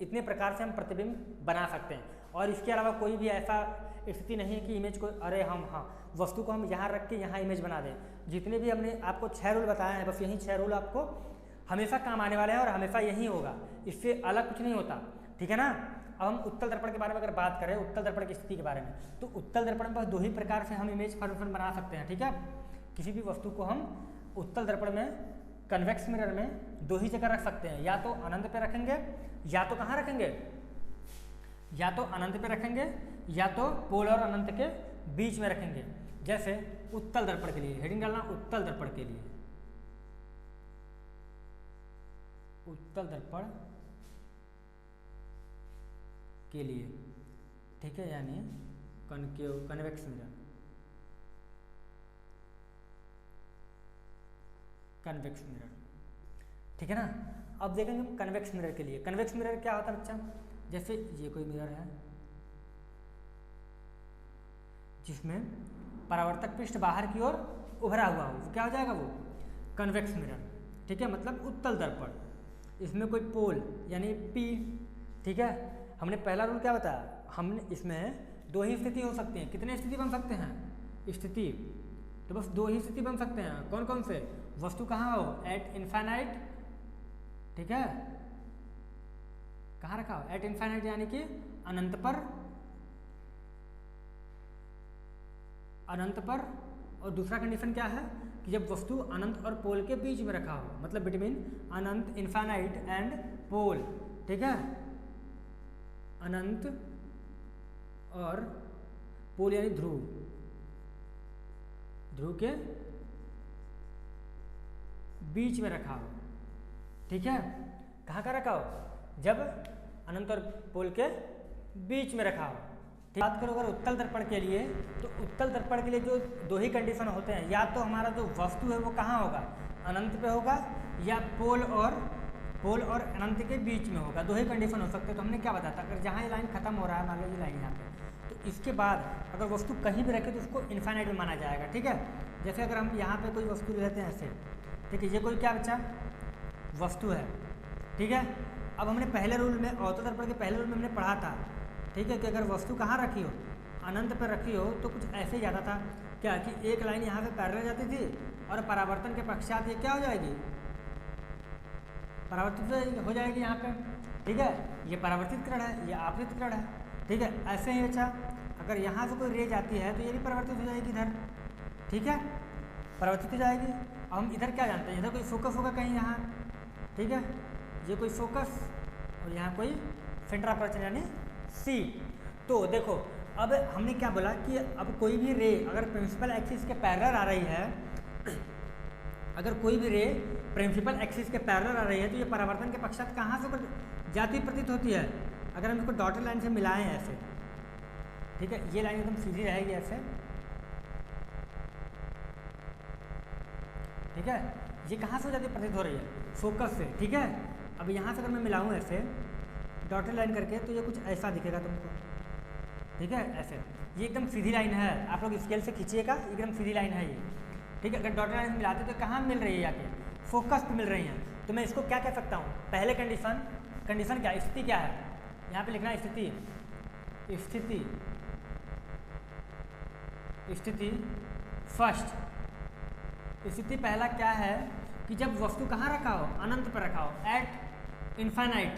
Speaker 1: इतने प्रकार से हम प्रतिबिंब बना सकते हैं। और इसके अलावा कोई भी ऐसा स्थिति नहीं है कि इमेज को, अरे हम वस्तु को हम यहाँ रख के यहाँ इमेज बना दें। जितने भी हमने आपको 6 रूल बताए हैं, बस यही 6 रूल आपको हमेशा काम आने वाले हैं और हमेशा यही होगा, इससे अलग कुछ नहीं होता। ठीक है ना। अब हम उत्तल दर्पण के बारे में अगर बात करें, उत्तल दर्पण की स्थिति के बारे में, तो उत्तल दर्पण में बस 2 ही प्रकार से हम इमेज फॉर्मेशन बना सकते हैं। ठीक है, किसी भी वस्तु को हम उत्तल दर्पण में, कन्वेक्स मिरर में 2 ही जगह रख सकते हैं, या तो अनंत पे रखेंगे, या तो कहाँ रखेंगे, या तो अनंत पे रखेंगे, या तो पोल और अनंत के बीच में रखेंगे। जैसे उत्तल दर्पण के लिए हेडिंग डालना, उत्तल दर्पण के लिए, उत्तल दर्पण के लिए, ठीक है, यानी concave, convex mirror, convex mirror. ठीक है ना। अब देखेंगे हम कन्वेक्स मिरर के लिए। कन्वेक्स मिरर क्या होता है बच्चा, जैसे ये कोई मिरर है जिसमें परावर्तक पृष्ठ बाहर की ओर उभरा हुआ हो, क्या हो जाएगा वो, कन्वेक्स मिरर। ठीक है, मतलब उत्तल दर्पण। इसमें कोई पोल यानी पी, ठीक है, हमने पहला रूल क्या बताया, हमने इसमें 2 ही स्थिति हो सकती हैं। कितने स्थिति बन सकते हैं, स्थिति, तो बस 2 ही स्थिति बन सकते हैं। कौन कौन से, वस्तु कहाँ हो, एट इन्फाइनाइट, ठीक है, कहाँ रखा हो, एट इन्फाइनाइट यानी कि अनंत पर, अनंत पर। और दूसरा कंडीशन क्या है कि जब वस्तु अनंत और पोल के बीच में रखा हो, मतलब between Anant, infinite and pole. ठीक है, अनंत और पोल यानी ध्रुव, ध्रुव के बीच में रखा हो। ठीक है, कहाँ का रखा हो, जब अनंत और पोल के बीच में रखा हो। बात करो अगर उत्तल दर्पण के लिए, तो उत्तल दर्पण के लिए जो 2 ही कंडीशन होते हैं, या तो हमारा जो वस्तु है वो कहाँ होगा, अनंत पे होगा, या पोल और अनंत के बीच में होगा। 2 ही कंडीशन हो सकते हैं। तो हमने क्या बताया था, अगर जहाँ ये लाइन खत्म हो रहा है, मान लो ये लाइन यहाँ पे, तो इसके बाद अगर वस्तु कहीं भी रखे तो उसको इन्फाइनाइट में माना जाएगा। ठीक है, जैसे अगर हम यहाँ पे कोई वस्तु लेते हैं ऐसे, ठीक है, ये कोई क्या बच्चा, वस्तु है। ठीक है, अब हमने पहले रूल में, अवतल दर्पण के पहले रूल में हमने पढ़ा था, ठीक है, कि अगर वस्तु कहाँ रखी हो, अनंत पर रखी हो, तो कुछ ऐसे जाता था क्या कि एक लाइन यहाँ पे पैरेलल जाती थी और परावर्तन के पश्चात ये क्या हो जाएगी, परावर्तित हो जाएगी यहाँ पे। ठीक है, ये परावर्तित किरण है, ये आपतित किरण है। ठीक है, ऐसे ही अच्छा, अगर यहाँ से कोई रे जाती है तो ये भी परावर्तित हो जाएगी इधर। ठीक है, परावर्तित हो जाएगी। अब हम इधर क्या जानते हैं, इधर कोई फोकस होगा कहीं यहाँ, ठीक है, ये कोई फोकस और यहाँ कोई सेंटर ऑफ अट्रैक्शन यानी सी। तो देखो अब हमने क्या बोला कि अब कोई भी रे अगर प्रिंसिपल एक्सिस के पैरेलल आ रही है, अगर कोई भी रे प्रिंसिपल एक्सिस के पैरेलल आ रही है, तो ये परावर्तन के पश्चात कहाँ से जाती प्रतीत होती है। अगर हम इसको डॉटेड लाइन से मिलाएं ऐसे, ठीक है, ये लाइन एकदम सीधी रहेगी ऐसे, ठीक है, ये कहाँ से जाती प्रतीत हो रही है, फोकस से। ठीक है, अब यहाँ से अगर मैं मिलाऊँ ऐसे डॉटेड लाइन करके, तो ये कुछ ऐसा दिखेगा तुमको। ठीक है, ऐसे ये एकदम सीधी लाइन है, आप लोग स्केल से खींचिएगा, एकदम सीधी लाइन है ये। ठीक है, अगर डॉटेड लाइन मिलाते तो कहाँ मिल रही है, आके फोकस पे मिल रही है। तो मैं इसको क्या कह सकता हूँ, पहले कंडीशन कंडीशन क्या है, स्थिति क्या है, यहाँ पे लिखना है स्थिति। स्थिति फर्स्ट, स्थिति पहला क्या है कि जब वस्तु कहाँ रखा हो, अनंत पर रखा हो, एट इनफाइनाइट।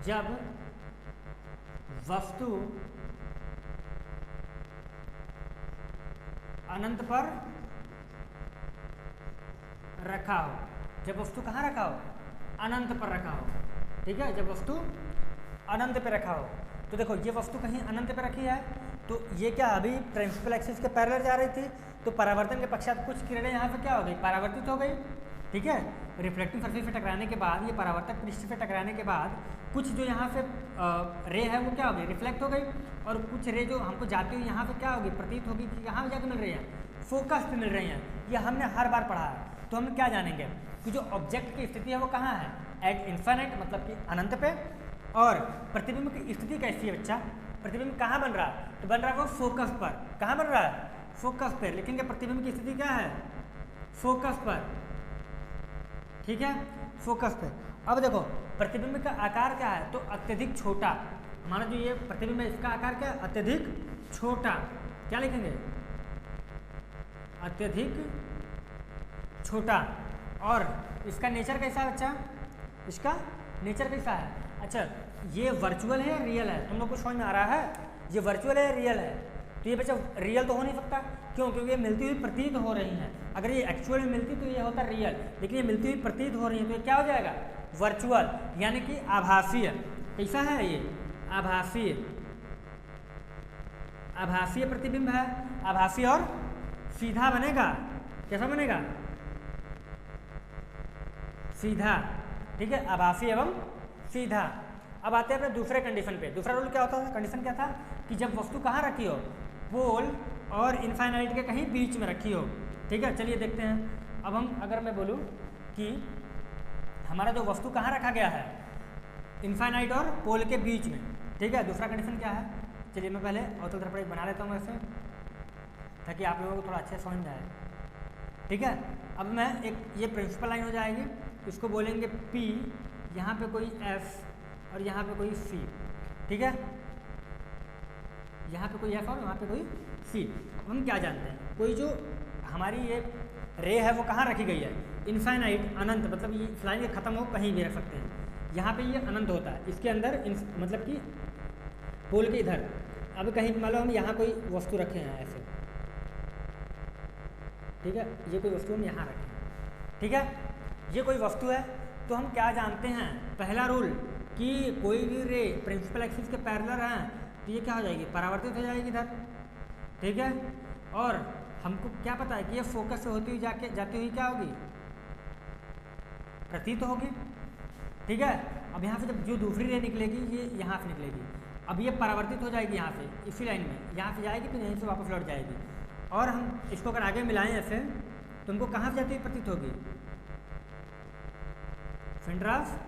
Speaker 1: जब वस्तु अनंत पर रखा हो, जब वस्तु कहाँ रखा हो, अनंत पर रखा हो, ठीक है, जब वस्तु अनंत पे रखा हो। तो देखो ये वस्तु कहीं अनंत पे रखी है, तो ये क्या अभी प्रिंसिपल एक्सिस के पैरेलल जा रही थी, तो परावर्तन के पश्चात कुछ किरणें यहाँ पे क्या हो गई, परावर्तित हो गई, ठीक है। रिफ्लेक्टिंग सरफेस पे टकराने के बाद, ये परावर्तक पृष्ठ पे टकराने के बाद कुछ जो यहाँ पे रे है वो क्या हो गई, रिफ्लेक्ट हो गई, और कुछ रे जो हमको जाती हुई यहाँ पे क्या होगी, प्रतीत होगी कि कहाँ जाके मिल रही है, फोकस पे मिल रही हैं। ये हमने हर बार पढ़ा है। तो हम क्या जानेंगे कि जो ऑब्जेक्ट की स्थिति है वो कहाँ है, एट इन्फाइनाइट मतलब कि अनंत पे, और प्रतिबिंब की स्थिति कैसी है बच्चा, प्रतिबिंब कहाँ बन रहा है, तो बन रहा है वो फोकस पर। कहाँ बन रहा है, फोकस पर। लिखेंगे प्रतिबिंब की स्थिति क्या है, फोकस पर, ठीक है, फोकस पे। अब देखो प्रतिबिंब का आकार क्या है, तो अत्यधिक छोटा। हमारा जो ये प्रतिबिंब है इसका आकार क्या है, अत्यधिक छोटा। क्या लिखेंगे, अत्यधिक छोटा। और इसका नेचर कैसा है बच्चा, इसका नेचर कैसा है, अच्छा ये वर्चुअल है या रियल है, तुम लोग को समझ में आ रहा है, ये वर्चुअल है या रियल है। तो ये बच्चा रियल तो हो नहीं सकता, क्यों, क्योंकि ये मिलती हुई प्रतीत हो रही हैं। अगर ये एक्चुअल में मिलती तो ये होता रियल, लेकिन ये मिलती हुई प्रतीत हो रही है तो ये क्या हो जाएगा, वर्चुअल, यानी कि आभासीय। कैसा है ये, आभासीय, आभासीय प्रतिबिंब है। आभासीय और सीधा बनेगा, कैसा बनेगा, सीधा, ठीक है, आभासी एवं सीधा। अब आते हैं अपने दूसरे कंडीशन पे। दूसरा रूल क्या होता है, कंडीशन क्या था कि जब वस्तु कहाँ रखी हो, पोल और इनफाइनाइट के कहीं बीच में रखी हो, ठीक है। चलिए देखते हैं। अब हम अगर मैं बोलूँ कि हमारा जो वस्तु कहाँ रखा गया है, इनफाइनाइट और पोल के बीच में, ठीक है। दूसरा कंडीशन क्या है, चलिए मैं पहले अवतल दर्पण बना लेता हूँ ऐसे, ताकि आप लोगों को थोड़ा अच्छे समझ में आए, ठीक है। अब मैं एक ये प्रिंसिपल लाइन हो जाएगी, इसको बोलेंगे P, यहाँ पे कोई F और यहाँ पे कोई C, ठीक है, यहाँ पे कोई F और यहाँ पे कोई C। हम क्या जानते हैं, कोई जो हमारी ये रे है वो कहाँ रखी गई है, इनफाइनाइट, अनंत, मतलब ये लाइन के खत्म हो कहीं भी रख सकते हैं। यहाँ पे ये अनंत होता है, इसके अंदर मतलब कि पोल के इधर। अब कहीं मान लो हम यहाँ कोई वस्तु रखे हैं ऐसे, ठीक है, ये कोई वस्तु हम यहाँ रखें, ठीक है, ये कोई वस्तु है। तो हम क्या जानते हैं, पहला रूल कि कोई भी रे प्रिंसिपल एक्सिस के पैरेलल है तो ये क्या हो जाएगी, परावर्तित हो जाएगी इधर, ठीक है। और हमको क्या पता है कि ये फोकस से होती हुई जाती हुई क्या होगी, प्रतीत होगी, ठीक है। अब यहाँ से जब जो दूसरी रे निकलेगी ये यहाँ से निकलेगी, अब ये परावर्तित हो जाएगी यहाँ से, इसी लाइन में यहाँ से जाएगी फिर यहीं से वापस लौट जाएगी। और हम इसको अगर आगे मिलाएं ऐसे तो हमको कहाँ से जाती हुई प्रतीत होगी, सेंटर ऑफ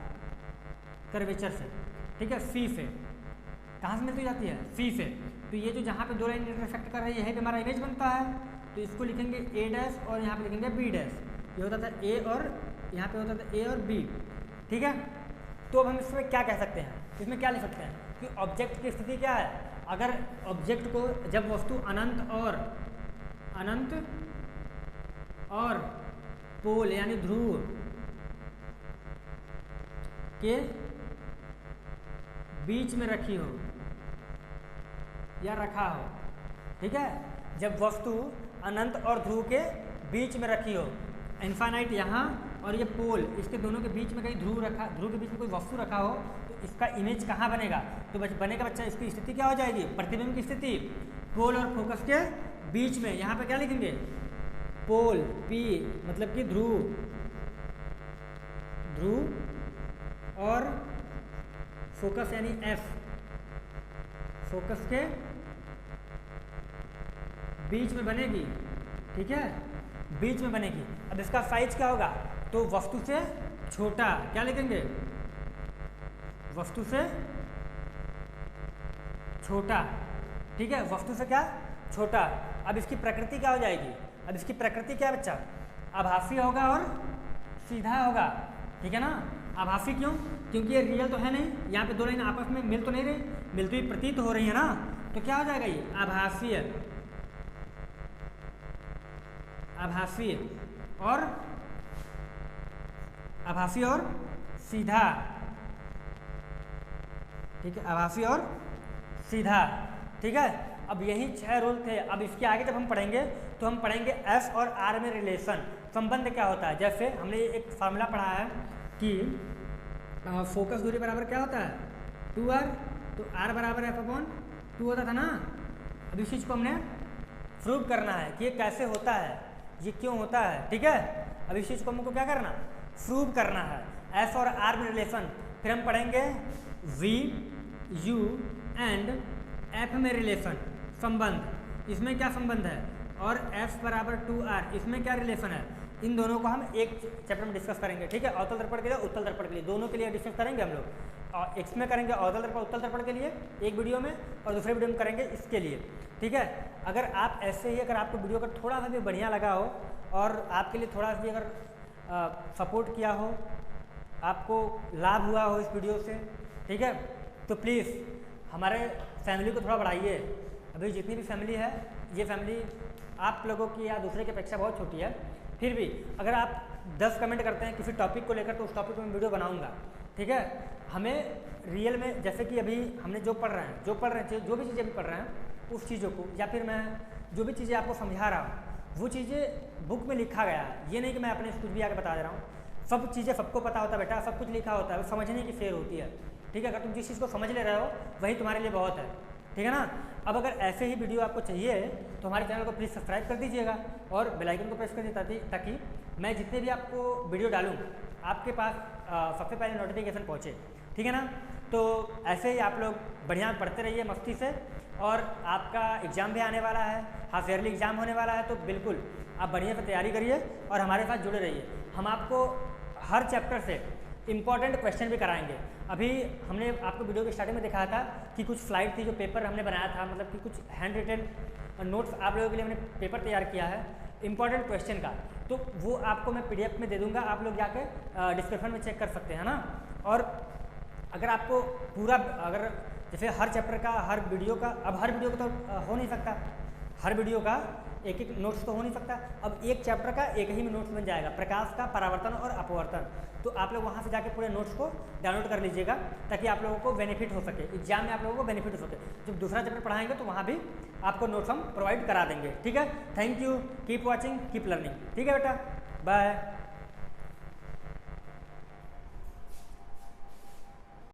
Speaker 1: कर्वेचर से, ठीक है, सी से। कहाँ से मिलती जाती है, सी से। तो ये जो जहाँ पे दो लाइन इंटरसेक्ट कर रही है यही पे हमारा इमेज बनता है, तो इसको लिखेंगे ए डैश और यहाँ पे लिखेंगे बी डैश। ये होता था ए और यहाँ पे होता था ए और बी, ठीक है। तो अब हम इसमें क्या कह सकते हैं, इसमें क्या लिख सकते हैं कि ऑब्जेक्ट की स्थिति क्या है, अगर ऑब्जेक्ट को जब वस्तु अनंत और पोल यानी ध्रुव के बीच में रखी हो या रखा हो, ठीक है, जब वस्तु अनंत और ध्रुव के बीच में रखी हो, इनफाइनाइट यहाँ और ये पोल, इसके दोनों के बीच में कहीं ध्रुव के बीच में कोई वस्तु रखा हो, तो इसका इमेज कहाँ बनेगा, तो बनेगा बच्चा, इसकी स्थिति क्या हो जाएगी, प्रतिबिंब की स्थिति पोल और फोकस के बीच में। यहाँ पे क्या लिखेंगे, पोल P मतलब कि ध्रुव और फोकस यानी F, फोकस के बीच में बनेगी, ठीक है, बीच में बनेगी। अब इसका साइज क्या होगा, तो वस्तु से छोटा, क्या लिखेंगे, वस्तु से छोटा, ठीक है, वस्तु से क्या, छोटा। अब इसकी प्रकृति क्या हो जाएगी, अब इसकी प्रकृति क्या बच्चा, आभासी होगा और सीधा होगा, ठीक है ना। आभासी क्यों? क्योंकि ये रियल तो है नहीं, यहाँ पे दो लाइन आपस में मिल तो नहीं रही, मिलती हुई प्रतीत हो रही है ना, तो क्या हो जाएगा ये आभासीय। आभासीय और आभासी और सीधा, ठीक है, आभासी और सीधा, ठीक है। अब यही 6 रूल थे। अब इसके आगे जब हम पढ़ेंगे तो हम पढ़ेंगे एस और आर में रिलेशन, संबंध क्या होता है। जैसे हमने एक फार्मूला पढ़ा है कि फोकस दूरी बराबर क्या होता है 2r, तो r बराबर f/2 होता था ना। अब इस चीज़ को हमने प्रूव करना है कि ये कैसे होता है, ये क्यों होता है, ठीक है। अब इस चीज़ को हमको क्या करना, प्रूव करना है, एस और आर में रिलेशन। फिर हम पढ़ेंगे v, u एंड f में रिलेशन, संबंध, इसमें क्या संबंध है, और f बराबर 2r, इसमें क्या रिलेशन है। इन दोनों को हम एक चैप्टर में डिस्कस करेंगे, ठीक है। अवतल दर्पण के लिए, उत्तल दर्पण के लिए, दोनों के लिए डिस्कस करेंगे हम लोग। और एक में करेंगे अवतल दर्पण उत्तल दर्पण के लिए एक वीडियो में, और दूसरे वीडियो में करेंगे इसके लिए, ठीक है। अगर आप ऐसे ही, अगर आपको वीडियो का थोड़ा सा भी बढ़िया लगा हो और आपके लिए थोड़ा सा भी अगर सपोर्ट किया हो, आपको लाभ हुआ हो इस वीडियो से, ठीक है, तो प्लीज़ हमारे फैमिली को थोड़ा बढ़ाइए। अभी जितनी भी फैमिली है, ये फैमिली आप लोगों की या दूसरे की अपेक्षा बहुत छोटी है, फिर भी अगर आप 10 कमेंट करते हैं किसी टॉपिक को लेकर, तो उस टॉपिक में वीडियो बनाऊंगा, ठीक है। हमें रियल में, जैसे कि अभी हमने जो पढ़ रहे हैं, जो भी चीज़ें भी पढ़ रहे हैं, उस चीज़ों को, या फिर मैं जो भी चीज़ें आपको समझा रहा हूँ, वो चीज़ें बुक में लिखा गया है। ये नहीं कि मैं अपने कुछ भी आके बता दे रहा हूँ, सब चीज़ें सबको पता होता है बेटा, सब कुछ लिखा होता है, वो समझने की फेर होती है, ठीक है। अगर तुम जिस चीज़ को समझ ले रहे हो वही तुम्हारे लिए बहुत है, ठीक है ना। अब अगर ऐसे ही वीडियो आपको चाहिए तो हमारे चैनल को प्लीज़ सब्सक्राइब कर दीजिएगा और बेल आइकन को प्रेस कर दीजिए, ताकि मैं जितने भी आपको वीडियो डालूँ आपके पास सबसे पहले नोटिफिकेशन पहुँचे, ठीक है ना। तो ऐसे ही आप लोग बढ़िया पढ़ते रहिए मस्ती से, और आपका एग्ज़ाम भी आने वाला है, हाफ ईयरली एग्ज़ाम होने वाला है, तो बिल्कुल आप बढ़िया से तैयारी करिए और हमारे साथ जुड़े रहिए। हम आपको हर चैप्टर से इंपॉर्टेंट क्वेश्चन भी कराएंगे। अभी हमने आपको वीडियो के स्टार्टिंग में दिखाया था कि कुछ स्लाइड थी, जो पेपर हमने बनाया था, मतलब कि कुछ हैंड रिटन नोट्स आप लोगों के लिए हमने पेपर तैयार किया है इंपॉर्टेंट क्वेश्चन का, तो वो आपको मैं PDF में दे दूंगा, आप लोग जाके डिस्क्रिप्शन में चेक कर सकते हैं ना। और अगर आपको पूरा, अगर जैसे हर चैप्टर का, हर वीडियो का, अब हर वीडियो का तो हो नहीं सकता, हर वीडियो का एक एक नोट्स तो हो नहीं सकता, अब एक चैप्टर का एक ही में नोट्स बन जाएगा, प्रकाश का परावर्तन और अपवर्तन। तो आप लोग वहाँ से जाके पूरे नोट्स को डाउनलोड कर लीजिएगा, ताकि आप लोगों को बेनिफिट हो सके, एग्जाम में आप लोगों को बेनिफिट हो सके। जब दूसरा चैप्टर पढ़ाएंगे तो वहाँ भी आपको नोट्स हम प्रोवाइड करा देंगे, ठीक है। Thank you, keep watching, keep learning, ठीक है बेटा, बाय।